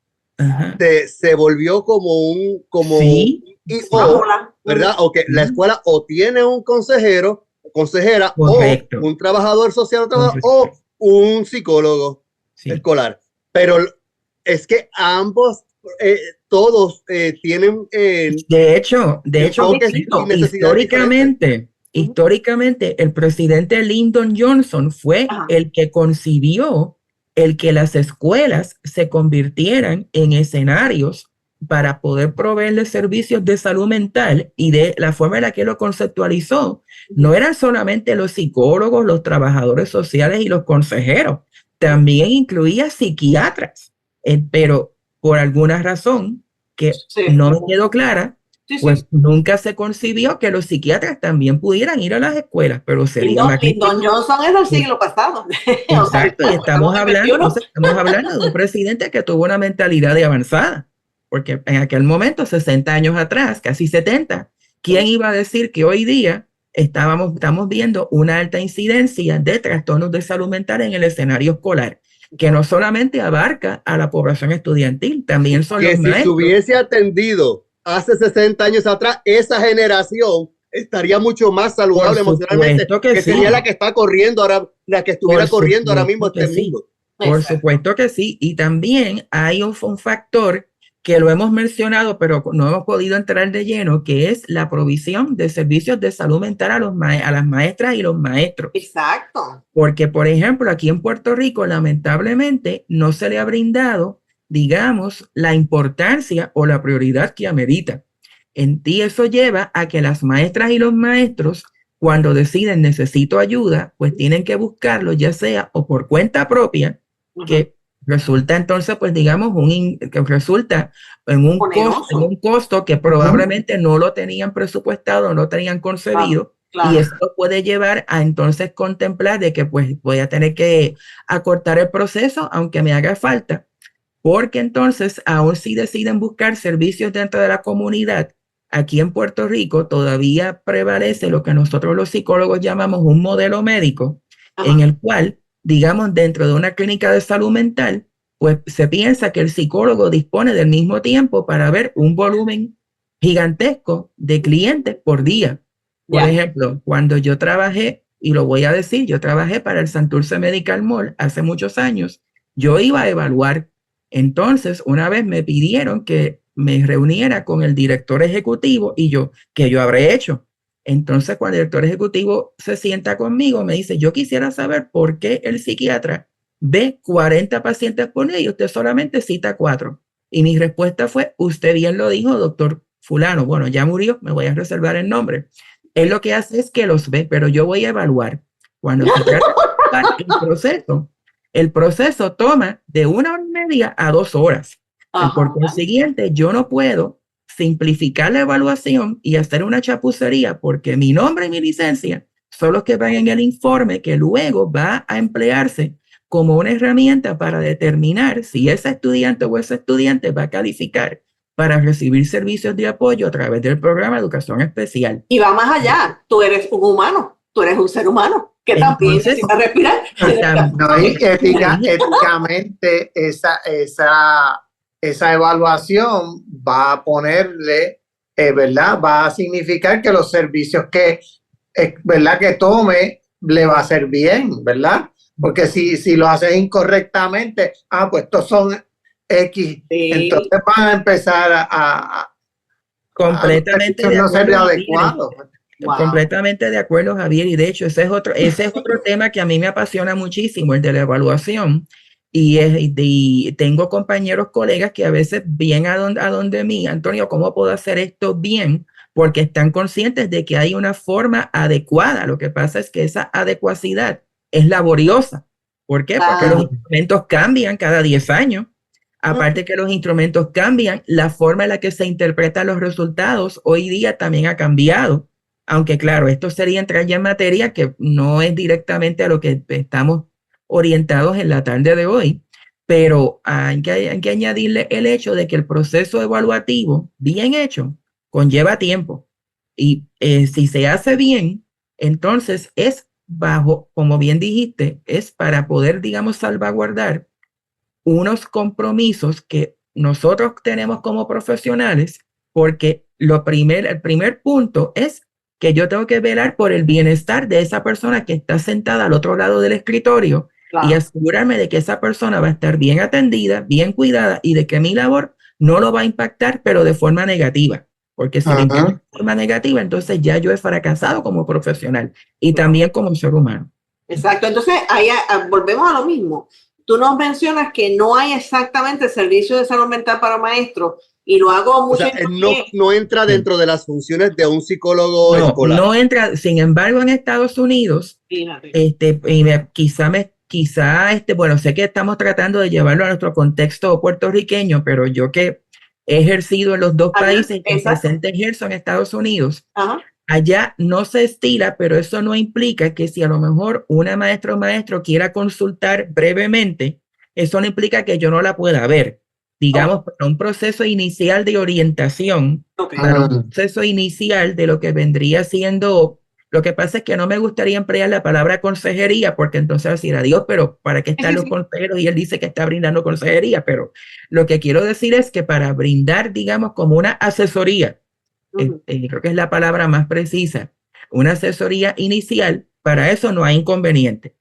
S2: se volvió como un ¿verdad? O que la escuela o tiene un consejero, consejera,
S3: correcto,
S2: o un trabajador social o un psicólogo escolar, pero es que ambos todos tienen
S3: de hecho históricamente el presidente Lyndon Johnson fue el que concibió el que las escuelas se convirtieran en escenarios para poder proveerles servicios de salud mental, y de la forma en la que lo conceptualizó no eran solamente los psicólogos, los trabajadores sociales y los consejeros, también incluía psiquiatras, pero por alguna razón que no me quedó clara, pues nunca se concibió que los psiquiatras también pudieran ir a las escuelas, pero sería
S1: Don Johnson es del siglo pasado.
S3: Exacto, y estamos hablando de un presidente que tuvo una mentalidad de avanzada, porque en aquel momento, 60 años atrás, casi 70, ¿quién iba a decir que hoy día estamos viendo una alta incidencia de trastornos de salud mental en el escenario escolar, que no solamente abarca a la población estudiantil, también son los maestros?
S2: Si se hubiese atendido hace 60 años atrás, esa generación estaría mucho más saludable emocionalmente, que sería la que está corriendo ahora, la que estuviera corriendo ahora mismo este mundo.
S3: Por supuesto que sí, y también hay un factor que lo hemos mencionado, pero no hemos podido entrar de lleno, que es la provisión de servicios de salud mental a las maestras y los maestros.
S1: Exacto.
S3: Porque, por ejemplo, aquí en Puerto Rico, lamentablemente, no se le ha brindado, digamos, la importancia o la prioridad que amerita. Y eso lleva a que las maestras y los maestros, cuando deciden necesito ayuda, pues tienen que buscarlo, ya sea o por cuenta propia, que Resulta entonces, pues digamos, que resulta en un costo que probablemente no lo tenían presupuestado, no lo tenían concebido, y eso puede llevar a entonces contemplar de que pues voy a tener que acortar el proceso, aunque me haga falta, porque entonces aún si deciden buscar servicios dentro de la comunidad, aquí en Puerto Rico todavía prevalece lo que nosotros los psicólogos llamamos un modelo médico, en el cual, digamos, dentro de una clínica de salud mental, pues se piensa que el psicólogo dispone del mismo tiempo para ver un volumen gigantesco de clientes por día. Por ejemplo, cuando yo trabajé, y lo voy a decir, yo trabajé para el Santurce Medical Mall hace muchos años, yo iba a evaluar. Entonces, una vez me pidieron que me reuniera con el director ejecutivo y ¿qué yo habré hecho? Entonces, cuando el director ejecutivo se sienta conmigo, me dice, yo quisiera saber por qué el psiquiatra ve 40 pacientes por día y usted solamente cita 4. Y mi respuesta fue, usted bien lo dijo, doctor fulano, bueno, ya murió, me voy a reservar el nombre. Él lo que hace es que los ve, pero yo voy a evaluar. Cuando se trata de evaluar el proceso toma de 1 hora y media a 2 horas. Y por consiguiente, yo no puedo simplificar la evaluación y hacer una chapucería porque mi nombre y mi licencia son los que van en el informe que luego va a emplearse como una herramienta para determinar si ese estudiante o ese estudiante va a calificar para recibir servicios de apoyo a través del programa de educación especial.
S1: Y va más allá, tú eres un humano, tú eres un ser humano que también necesita respirar.
S4: No, y éticamente esa evaluación va a ponerle, ¿verdad? Va a significar que los servicios ¿verdad? Que tome le va a hacer bien, ¿verdad? Porque si lo haces incorrectamente, pues estos son X, entonces van a empezar a
S3: completamente
S4: no ser adecuado.
S3: Wow. Completamente de acuerdo, Javier, y de hecho ese es otro tema que a mí me apasiona muchísimo, el de la evaluación, y tengo compañeros, colegas que a veces vienen a donde mí, Antonio, ¿cómo puedo hacer esto bien? Porque están conscientes de que hay una forma adecuada. Lo que pasa es que esa adecuacidad es laboriosa. ¿Por qué? Porque los instrumentos cambian cada 10 años. Aparte que los instrumentos cambian, la forma en la que se interpretan los resultados hoy día también ha cambiado. Aunque claro, esto sería entrar ya en materia que no es directamente a lo que estamos orientados en la tarde de hoy, pero hay que añadirle el hecho de que el proceso evaluativo bien hecho conlleva tiempo. Y si se hace bien, entonces es bajo, como bien dijiste, es para poder, digamos, salvaguardar unos compromisos que nosotros tenemos como profesionales, porque el primer punto es que yo tengo que velar por el bienestar de esa persona que está sentada al otro lado del escritorio y asegurarme de que esa persona va a estar bien atendida, bien cuidada y de que mi labor no lo va a impactar, pero de forma negativa. Porque si me impacta de forma negativa, entonces ya yo he fracasado como profesional y también como ser humano.
S1: Exacto. Entonces, ahí volvemos a lo mismo. Tú nos mencionas que no hay exactamente servicio de salud mental para maestros y lo hago mucho.
S2: O sea, no entra dentro de las funciones de un psicólogo escolar.
S3: No entra. Sin embargo, en Estados Unidos, bueno, sé que estamos tratando de llevarlo a nuestro contexto puertorriqueño, pero yo que he ejercido en los dos países, que presente ejerzo en Estados Unidos, allá no se estila, pero eso no implica que si a lo mejor una maestra o maestro quiera consultar brevemente, eso no implica que yo no la pueda ver. Digamos, para un proceso inicial de orientación, para un proceso inicial de lo que vendría siendo, lo que pasa es que no me gustaría emplear la palabra consejería, porque entonces decir adiós, pero ¿para qué están los consejeros? Y él dice que está brindando consejería, pero lo que quiero decir es que para brindar, digamos, como una asesoría, creo que es la palabra más precisa, una asesoría inicial, para eso no hay inconveniente.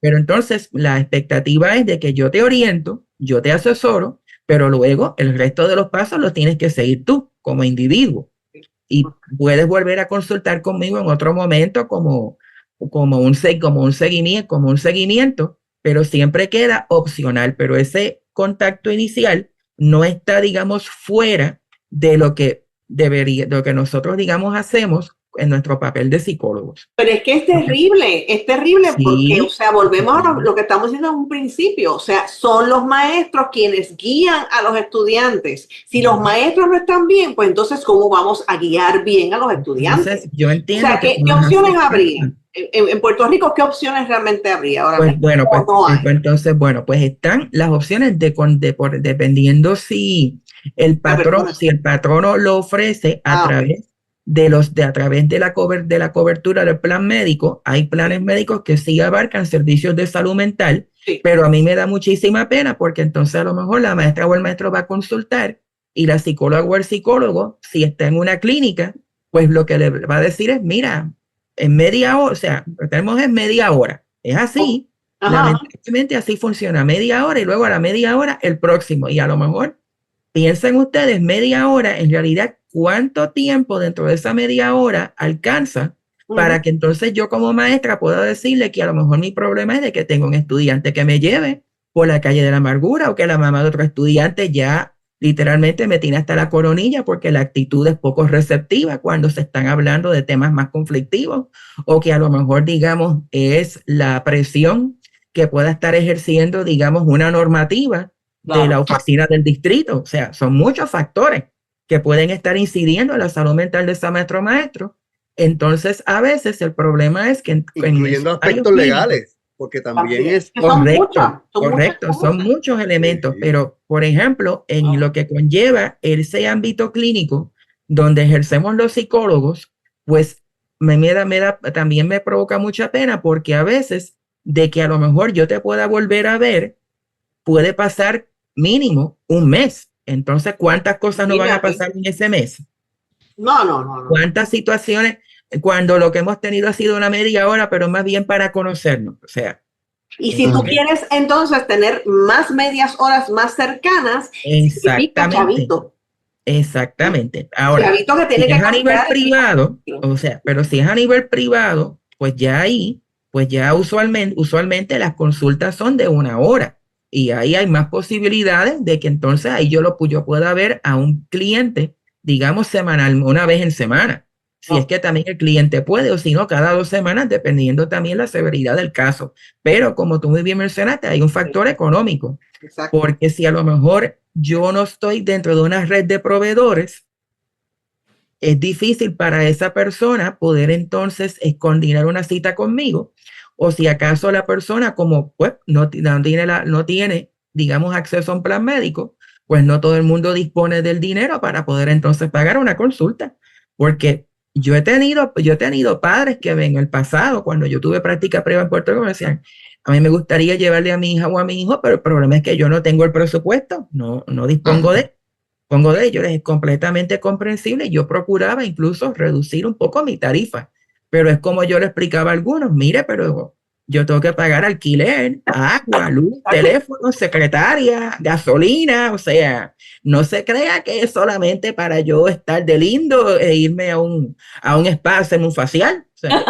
S3: Pero entonces la expectativa es de que yo te oriento, yo te asesoro, pero luego el resto de los pasos los tienes que seguir tú como individuo. Y puedes volver a consultar conmigo en otro momento como un seguimiento, pero siempre queda opcional. Pero ese contacto inicial no está, digamos, fuera de lo que nosotros, digamos, hacemos en nuestro papel de psicólogos.
S1: Pero es que es terrible
S3: Sí.
S1: porque, o sea, volvemos a lo que estamos diciendo en un principio, o sea, son los maestros quienes guían a los estudiantes. Si los maestros no están bien, pues entonces, ¿cómo vamos a guiar bien a los estudiantes?
S3: Entonces, yo
S1: O
S3: entiendo
S1: sea,
S3: que
S1: ¿qué opciones habría? En Puerto Rico, ¿qué opciones realmente habría ahora
S3: pues
S1: mismo?
S3: bueno, pues,
S1: No hay.
S3: entonces, bueno, pues están las opciones dependiendo si el patrono lo ofrece a través a través de la cobertura del plan médico. Hay planes médicos que sí abarcan servicios de salud mental, pero a mí me da muchísima pena porque entonces a lo mejor la maestra o el maestro va a consultar y la psicóloga o el psicólogo, si está en una clínica, pues lo que le va a decir es, mira, en media hora, o sea, lo que tenemos es media hora. Es así. Lamentablemente así funciona, media hora y luego a la media hora el próximo. Y a lo mejor piensen ustedes, media hora, en realidad, ¿cuánto tiempo dentro de esa media hora alcanza para que entonces yo como maestra pueda decirle que a lo mejor mi problema es de que tengo un estudiante que me lleve por la calle de la amargura o que la mamá de otro estudiante ya literalmente me tiene hasta la coronilla porque la actitud es poco receptiva cuando se están hablando de temas más conflictivos, o que a lo mejor, digamos, es la presión que pueda estar ejerciendo, digamos, una normativa de la oficina del distrito. O sea, son muchos factores que pueden estar incidiendo en la salud mental de ese maestro. Entonces, a veces el problema es que
S2: incluyendo aspectos legales, porque también es
S3: correcto, son muchos elementos, pero por ejemplo, en lo que conlleva ese ámbito clínico donde ejercemos los psicólogos, pues también me provoca mucha pena porque a veces de que a lo mejor yo te pueda volver a ver, puede pasar mínimo un mes. Entonces, ¿cuántas cosas no van a pasar en ese mes?
S1: No.
S3: ¿Cuántas situaciones cuando lo que hemos tenido ha sido una media hora, pero más bien para conocernos? O sea.
S1: Y si tú quieres entonces tener más medias horas más cercanas, significa chavito.
S3: Exactamente. Ahora,
S1: chavito que tiene
S3: si es a nivel privado, o sea, pero si es a nivel privado, pues ya ahí, pues ya usualmente las consultas son de 1 hora. Y ahí hay más posibilidades de que entonces ahí yo pueda ver a un cliente, digamos, semanal, una vez en semana. Si es que también el cliente puede, o si no, cada 2 semanas, dependiendo también la severidad del caso. Pero como tú muy bien mencionaste, hay un factor económico. Porque si a lo mejor yo no estoy dentro de una red de proveedores, es difícil para esa persona poder entonces coordinar una cita conmigo. O si acaso la persona, como pues no tiene, digamos, acceso a un plan médico, pues no todo el mundo dispone del dinero para poder entonces pagar una consulta. Porque yo he tenido padres que en el pasado, cuando yo tuve práctica privada en Puerto Rico, me decían, a mí me gustaría llevarle a mi hija o a mi hijo, pero el problema es que yo no tengo el presupuesto, no dispongo de ello. Es completamente comprensible. Yo procuraba incluso reducir un poco mi tarifa, pero es como yo le explicaba a algunos, mire, pero yo tengo que pagar alquiler, agua, luz, teléfono, secretaria, gasolina, o sea, no se crea que es solamente para yo estar de lindo e irme a un spa, hacerme un facial. O sea,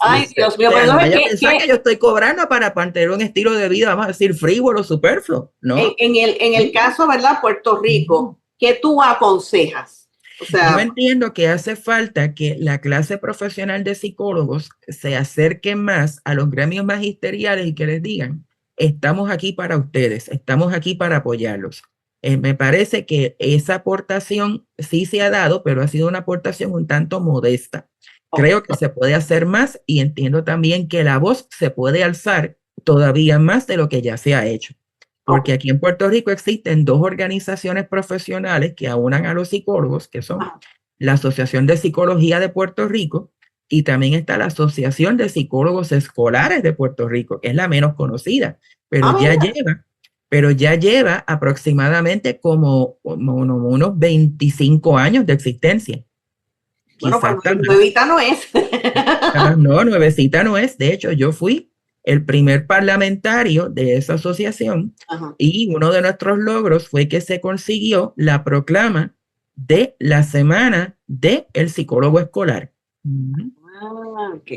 S1: ay, Dios mío, pero
S3: vaya a pensar que yo estoy cobrando para mantener un estilo de vida, vamos a decir, frívolo, superfluo, ¿no?
S1: En el caso, ¿verdad? Puerto Rico, ¿qué tú aconsejas? O sea,
S3: yo entiendo que hace falta que la clase profesional de psicólogos se acerque más a los gremios magisteriales y que les digan, estamos aquí para ustedes, estamos aquí para apoyarlos. Me parece que esa aportación sí se ha dado, pero ha sido una aportación un tanto modesta. Creo que se puede hacer más y entiendo también que la voz se puede alzar todavía más de lo que ya se ha hecho. Porque aquí en Puerto Rico existen 2 organizaciones profesionales que aunan a los psicólogos, que son la Asociación de Psicología de Puerto Rico y también está la Asociación de Psicólogos Escolares de Puerto Rico, que es la menos conocida, pero ya lleva aproximadamente como unos 25 años de existencia.
S1: Bueno, pues nuevita no es.
S3: No, nuevecita no es. De hecho, yo fui el primer parlamentario de esa asociación y uno de nuestros logros fue que se consiguió la proclama de la Semana del Psicólogo Escolar.
S1: Ok.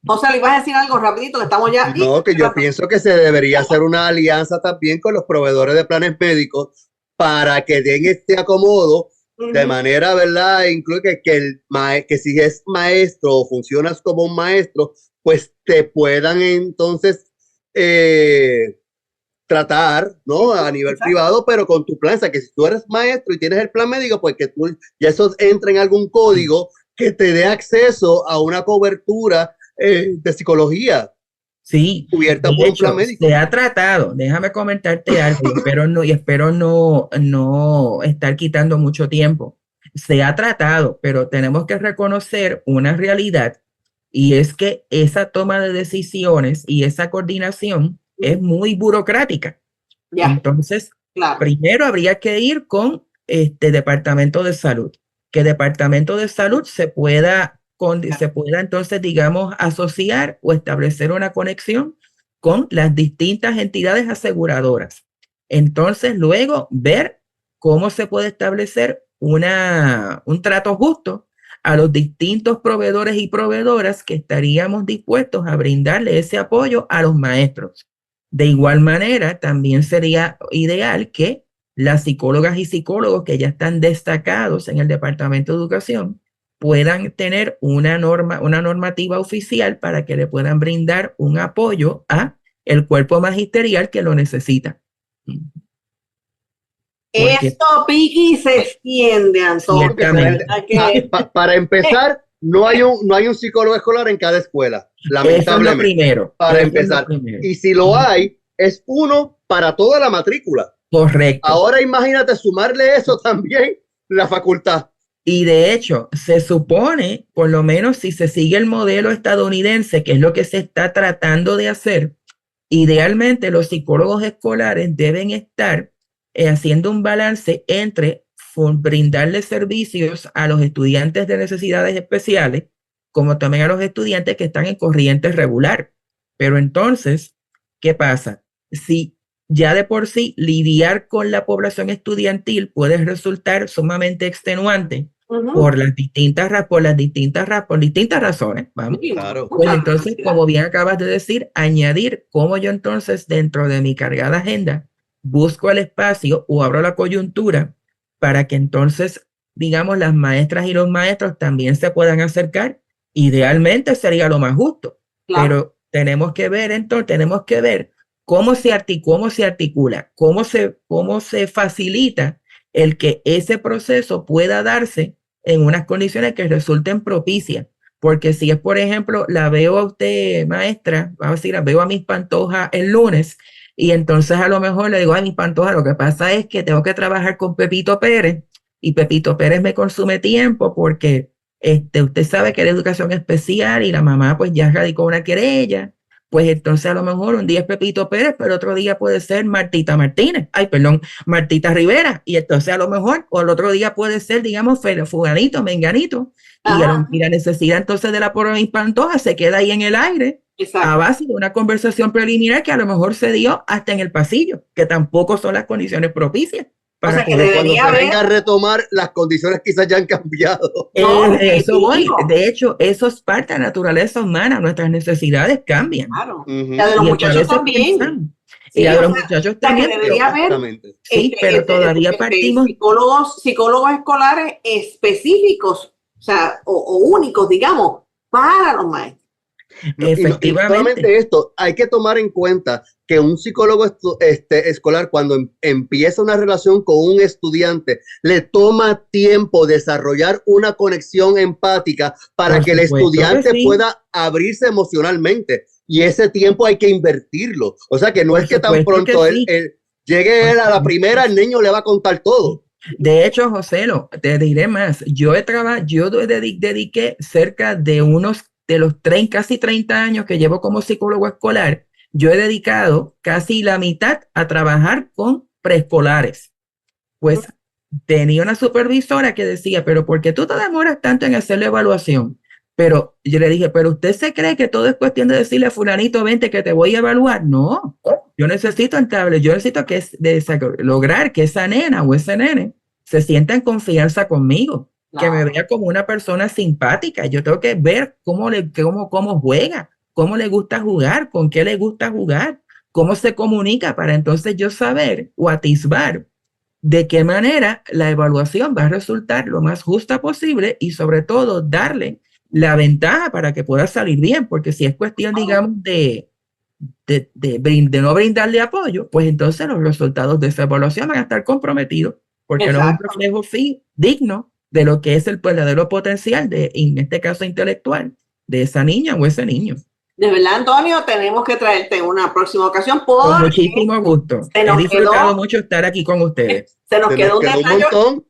S1: José, ¿le ibas a decir algo rapidito? Que estamos ya.
S2: No, que yo pienso que se debería hacer una alianza también con los proveedores de planes médicos para que den este acomodo de manera, ¿verdad? Incluye que si es maestro o funcionas como un maestro, pues te puedan entonces tratar, ¿no? A nivel privado, pero con tu plan. O sea, que si tú eres maestro y tienes el plan médico, pues que tú ya eso entra en algún código que te dé acceso a una cobertura de psicología
S3: Sí,
S2: cubierta
S3: de
S2: por un plan
S3: hecho,
S2: médico.
S3: se ha tratado, déjame comentarte algo, y espero no estar quitando mucho tiempo. Se ha tratado, pero tenemos que reconocer una realidad y es que esa toma de decisiones y esa coordinación es muy burocrática.
S1: Ya,
S3: Entonces,
S1: claro.
S3: primero habría que ir con este Departamento de Salud, que Departamento de Salud se pueda entonces, digamos, asociar o establecer una conexión con las distintas entidades aseguradoras. Entonces, luego ver cómo se puede establecer un trato justo a los distintos proveedores y proveedoras que estaríamos dispuestos a brindarle ese apoyo a los maestros. De igual manera, también sería ideal que las psicólogas y psicólogos que ya están destacados en el Departamento de Educación puedan tener una normativa oficial para que le puedan brindar un apoyo a el cuerpo magisterial que lo necesita. Porque
S1: Esto piqui se extiende, Antonio.
S3: ciertamente,
S2: Para empezar, no hay un psicólogo escolar en cada escuela,
S3: eso es lo
S2: lamentablemente.
S3: primero.
S2: Para
S3: eso es lo
S2: empezar.
S3: primero.
S2: Y si lo hay, es uno para toda la matrícula.
S3: Correcto.
S2: Ahora imagínate sumarle eso también, la facultad.
S3: Y de hecho, se supone, por lo menos si se sigue el modelo estadounidense, que es lo que se está tratando de hacer, idealmente los psicólogos escolares deben estar haciendo un balance entre brindarle servicios a los estudiantes de necesidades especiales, como también a los estudiantes que están en corriente regular. Pero entonces, ¿qué pasa? Si ya de por sí lidiar con la población estudiantil puede resultar sumamente extenuante por distintas razones, vamos.
S2: Claro.
S3: Pues entonces, como bien acabas de decir, añadir cómo yo entonces dentro de mi cargada agenda busco el espacio o abro la coyuntura para que entonces, digamos, las maestras y los maestros también se puedan acercar. Idealmente sería lo más justo, pero tenemos que ver cómo se articula, cómo se facilita el que ese proceso pueda darse en unas condiciones que resulten propicias. Porque si es, por ejemplo, la veo a usted, maestra, vamos a decir, la veo a Miss Pantoja el lunes, y entonces a lo mejor le digo a Miss Pantoja, lo que pasa es que tengo que trabajar con Pepito Pérez, y Pepito Pérez me consume tiempo porque usted sabe que era educación especial y la mamá pues ya radicó una querella. Pues entonces a lo mejor un día es Pepito Pérez, pero otro día puede ser Martita Rivera, y entonces a lo mejor, o el otro día puede ser, digamos, fulanito, menganito, y la necesidad entonces de la por Miss Pantoja se queda ahí en el aire, a base de una conversación preliminar que a lo mejor se dio hasta en el pasillo, que tampoco son las condiciones propicias.
S1: O sea, que
S2: Cuando
S1: debería
S2: se venga a
S1: haber.
S2: retomar, las condiciones quizás ya han cambiado.
S3: Eso voy. De hecho, eso es parte de la naturaleza humana. Nuestras necesidades cambian.
S1: Claro.
S2: Ujú.
S1: La de los
S3: Y a
S1: muchachos
S3: veces
S1: también.
S3: pensamos.
S1: Sí,
S3: Y la de
S1: o
S3: los
S1: sea,
S3: muchachos
S1: que
S3: también.
S1: debería haber
S2: Exactamente.
S3: Sí, pero todavía partimos.
S1: psicólogos escolares específicos, o sea, o únicos, digamos, para los maestros.
S2: Y no solamente esto, hay que tomar en cuenta que un psicólogo escolar, cuando empieza una relación con un estudiante, le toma tiempo desarrollar una conexión empática para que el estudiante pueda abrirse emocionalmente. Y ese tiempo hay que invertirlo. O sea, que no es que tan pronto él llegue él a la primera, el niño le va a contar todo.
S3: De hecho, Joselo, te diré más. Yo dediqué cerca de los casi 30 años que llevo como psicólogo escolar, yo he dedicado casi la mitad a trabajar con preescolares. Pues tenía una supervisora que decía, pero ¿por qué tú te demoras tanto en hacer la evaluación? Pero yo le dije, ¿pero usted se cree que todo es cuestión de decirle a fulanito, vente que te voy a evaluar? No, yo necesito lograr que esa nena o ese nene se sienta en confianza conmigo. Que me vea como una persona simpática. Yo tengo que ver cómo juega, cómo le gusta jugar, con qué le gusta jugar, cómo se comunica, para entonces yo saber o atisbar de qué manera la evaluación va a resultar lo más justa posible y sobre todo darle la ventaja para que pueda salir bien, porque si es cuestión, digamos, de no brindarle apoyo, pues entonces los resultados de esa evaluación van a estar comprometidos, porque no es un reflejo digno de lo que es el verdadero potencial de, en este caso intelectual, de esa niña o ese niño.
S1: De verdad, Antonio, tenemos que traerte en una próxima ocasión
S3: con muchísimo gusto. He disfrutado mucho estar aquí con ustedes.
S1: Se nos quedó un
S2: montón.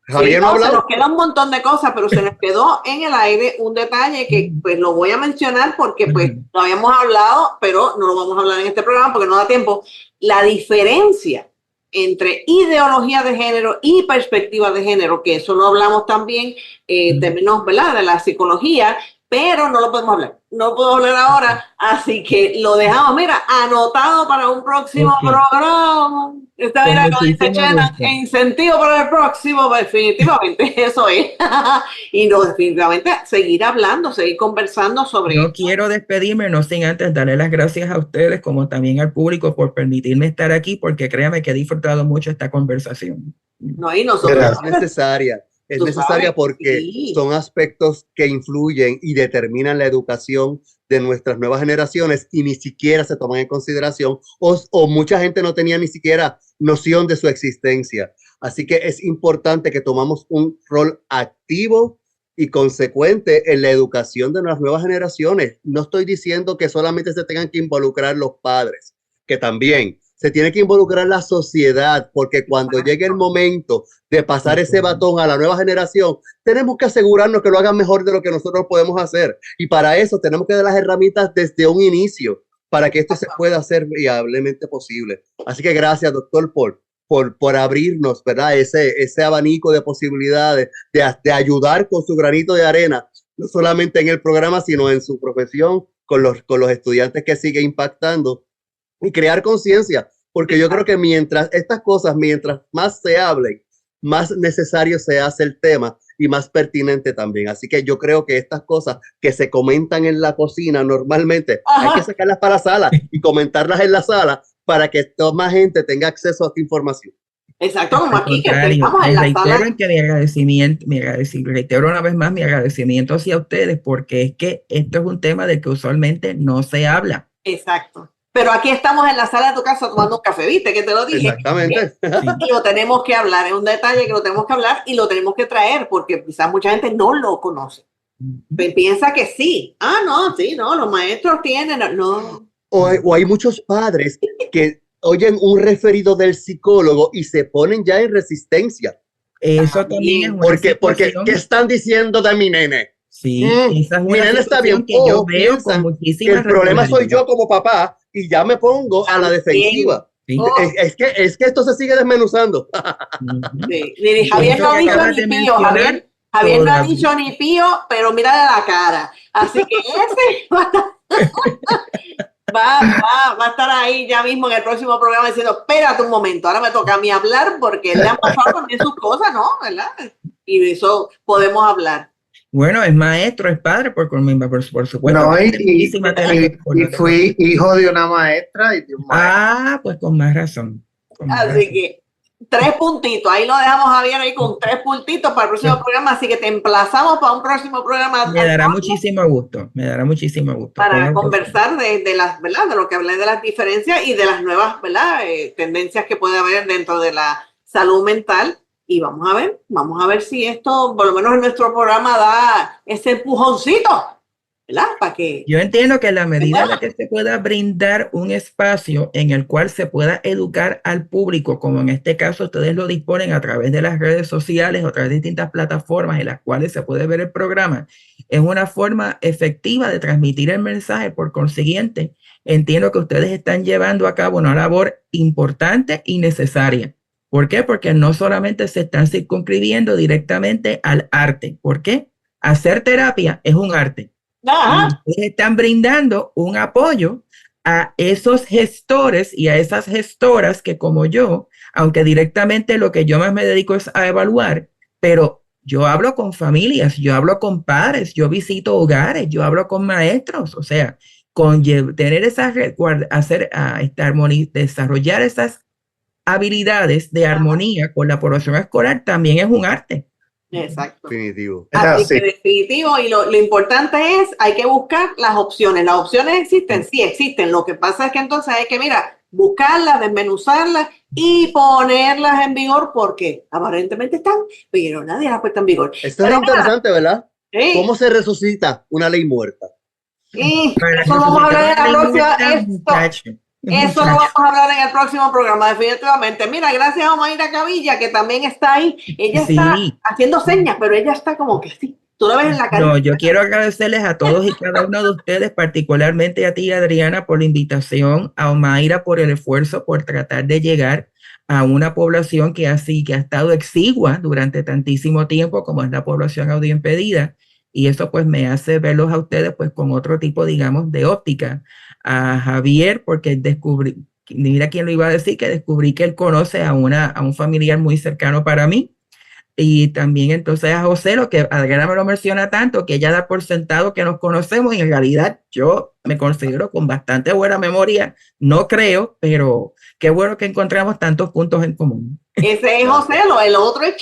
S2: Javier,
S1: sí,
S2: no,
S1: se nos queda un montón de cosas, pero se nos quedó en el aire un detalle que pues lo voy a mencionar porque pues lo habíamos hablado, pero no lo vamos a hablar en este programa porque no da tiempo. La diferencia entre ideología de género y perspectiva de género, que eso lo hablamos también en términos, ¿verdad?, de la psicología, pero no lo podemos hablar. No puedo hablar ahora, así que lo dejamos, mira, anotado para un próximo programa. Está mira, como dice Chena, incentivo para el próximo, definitivamente, eso es. Y no, definitivamente, seguir hablando, seguir conversando sobre
S3: Yo quiero despedirme, no sin antes darle las gracias a ustedes, como también al público, por permitirme estar aquí, porque créame que he disfrutado mucho esta conversación.
S1: No, y nosotros.
S2: Es necesaria. Es necesaria porque son aspectos que influyen y determinan la educación de nuestras nuevas generaciones y ni siquiera se toman en consideración o mucha gente no tenía ni siquiera noción de su existencia. Así que es importante que tomamos un rol activo y consecuente en la educación de las nuevas generaciones. No estoy diciendo que solamente se tengan que involucrar los padres, que también se tiene que involucrar la sociedad, porque cuando llegue el momento de pasar ese batón a la nueva generación, tenemos que asegurarnos que lo hagan mejor de lo que nosotros podemos hacer. Y para eso tenemos que dar las herramientas desde un inicio, para que esto se pueda hacer viablemente posible. Así que gracias, doctor, por abrirnos, ¿verdad?, ese abanico de posibilidades, de ayudar con su granito de arena, no solamente en el programa, sino en su profesión, con los estudiantes que sigue impactando, y crear conciencia, porque yo creo que mientras más se hablen, más necesario se hace el tema y más pertinente también. Así que yo creo que estas cosas que se comentan en la cocina normalmente, hay que sacarlas para la sala y comentarlas en la sala para que toda más gente tenga acceso a esta información.
S1: Exacto, como aquí que estamos en la sala.
S3: Reitero una vez más mi agradecimiento hacia ustedes, porque es que esto es un tema del que usualmente no se habla.
S1: Exacto. Pero aquí estamos en la sala de tu casa tomando un café, ¿viste? Que te lo dije.
S2: Exactamente.
S1: Y lo tenemos que hablar, es un detalle que lo tenemos que hablar y lo tenemos que traer, porque quizás mucha gente no lo conoce. Piensa que sí. No, los maestros tienen, no.
S2: O hay muchos padres que oyen un referido del psicólogo y se ponen ya en resistencia.
S3: Eso también es una
S2: porque ¿qué están diciendo de mi nene?
S3: Sí,
S2: mi nene está bien.
S3: Que yo veo con muchísima
S2: el problema soy yo como papá y ya me pongo a la defensiva. Sí. Es que esto se sigue desmenuzando.
S1: Sí. Javier no ha dicho ni pío, Javier no ha dicho ni pío, pero mira la cara. Así que ese va a estar ahí ya mismo en el próximo programa diciendo, espérate un momento, ahora me toca a mí hablar porque le han pasado también sus cosas, ¿no? ¿Verdad? Y de eso podemos hablar.
S3: Bueno, es maestro, es padre, por supuesto.
S4: No, y fui hijo de una maestra y de un maestro.
S3: Pues con más razón.
S1: Así que 3 puntitos, ahí lo dejamos Javier ahí con 3 puntitos para el próximo programa, así que te emplazamos para un próximo programa.
S3: Me dará muchísimo gusto,
S1: Para conversar de las, ¿verdad?, de lo que hablé de las diferencias y de las nuevas, ¿verdad?, tendencias que puede haber dentro de la salud mental. Y vamos a ver si esto, por lo menos en nuestro programa, da ese empujoncito, ¿verdad? Para que...
S3: Yo entiendo que en la medida en la que se pueda brindar un espacio en el cual se pueda educar al público, como en este caso ustedes lo disponen a través de las redes sociales o a través de distintas plataformas en las cuales se puede ver el programa, es una forma efectiva de transmitir el mensaje. Por consiguiente, entiendo que ustedes están llevando a cabo una labor importante y necesaria. ¿Por qué? Porque no solamente se están circunscribiendo directamente al arte. ¿Por qué? Hacer terapia es un arte. Ustedes están brindando un apoyo a esos gestores y a esas gestoras que, como yo, aunque directamente lo que yo más me dedico es a evaluar, pero yo hablo con familias, yo hablo con padres, yo visito hogares, yo hablo con maestros, o sea, con tener esas desarrollar esas habilidades de armonía con la población escolar también es un arte.
S1: Exacto.
S2: Definitivo.
S1: Así que definitivo, y lo importante es, hay que buscar las opciones. Las opciones existen, sí existen. Lo que pasa es que entonces hay que, mira, buscarlas, desmenuzarlas y ponerlas en vigor, porque aparentemente están, pero nadie las ha puesto en vigor.
S2: Esto es interesante, ¿verdad?
S1: Sí.
S2: ¿Cómo se resucita una ley muerta?
S1: Y eso lo vamos a hablar en la próxima. Eso lo vamos a hablar en el próximo programa, definitivamente. Mira, gracias a Omaira Cavilla, que también está ahí. Ella está haciendo señas, pero ella está como que sí. Tú la ves en la cara.
S3: No, yo quiero agradecerles a todos y cada uno de ustedes, particularmente a ti, Adriana, por la invitación, a Omaira por el esfuerzo, por tratar de llegar a una población que ha estado exigua durante tantísimo tiempo, como es la población audioimpedida. Y eso pues me hace verlos a ustedes pues con otro tipo, digamos, de óptica. A Javier, porque descubrí, mira quién lo iba a decir, que descubrí que él conoce a un familiar muy cercano para mí. Y también entonces a José, lo que Adriana me lo menciona tanto, que ella da por sentado que nos conocemos, y en realidad yo me considero con bastante buena memoria, no creo, pero qué bueno que encontramos tantos puntos en común.
S1: Ese es José, el otro es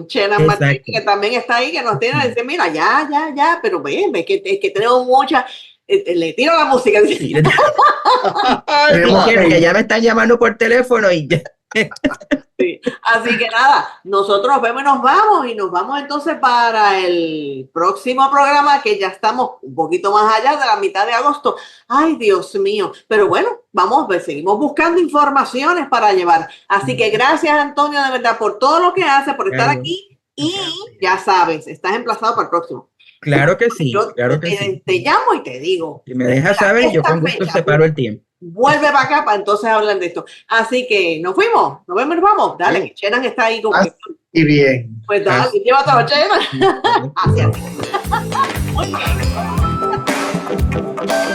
S1: Chenan Martínez, que también está ahí, que nos tiene a decir, mira, ya, pero ve que tenemos muchas, le tiro la música.
S3: Sí, que ya me están llamando por teléfono y ya.
S1: Sí. Así que nada, nosotros vemos y nos vamos entonces para el próximo programa, que ya estamos un poquito más allá de la mitad de agosto. Ay, Dios mío, pero bueno, seguimos buscando informaciones para llevar. Así que gracias, Antonio, de verdad, por todo lo que hace, por estar aquí, y ya sabes, estás emplazado para el próximo.
S3: Claro que sí,
S1: Yo te llamo y te digo.
S3: Si me dejas saber, yo con gusto separo el tiempo.
S1: Vuelve para acá para entonces hablar de esto. Así que nos fuimos, nos vemos, vamos. Dale, que Chenan está ahí con.
S4: Y bien.
S1: Pues dale, llévate a Chenan. Así. Muy bien.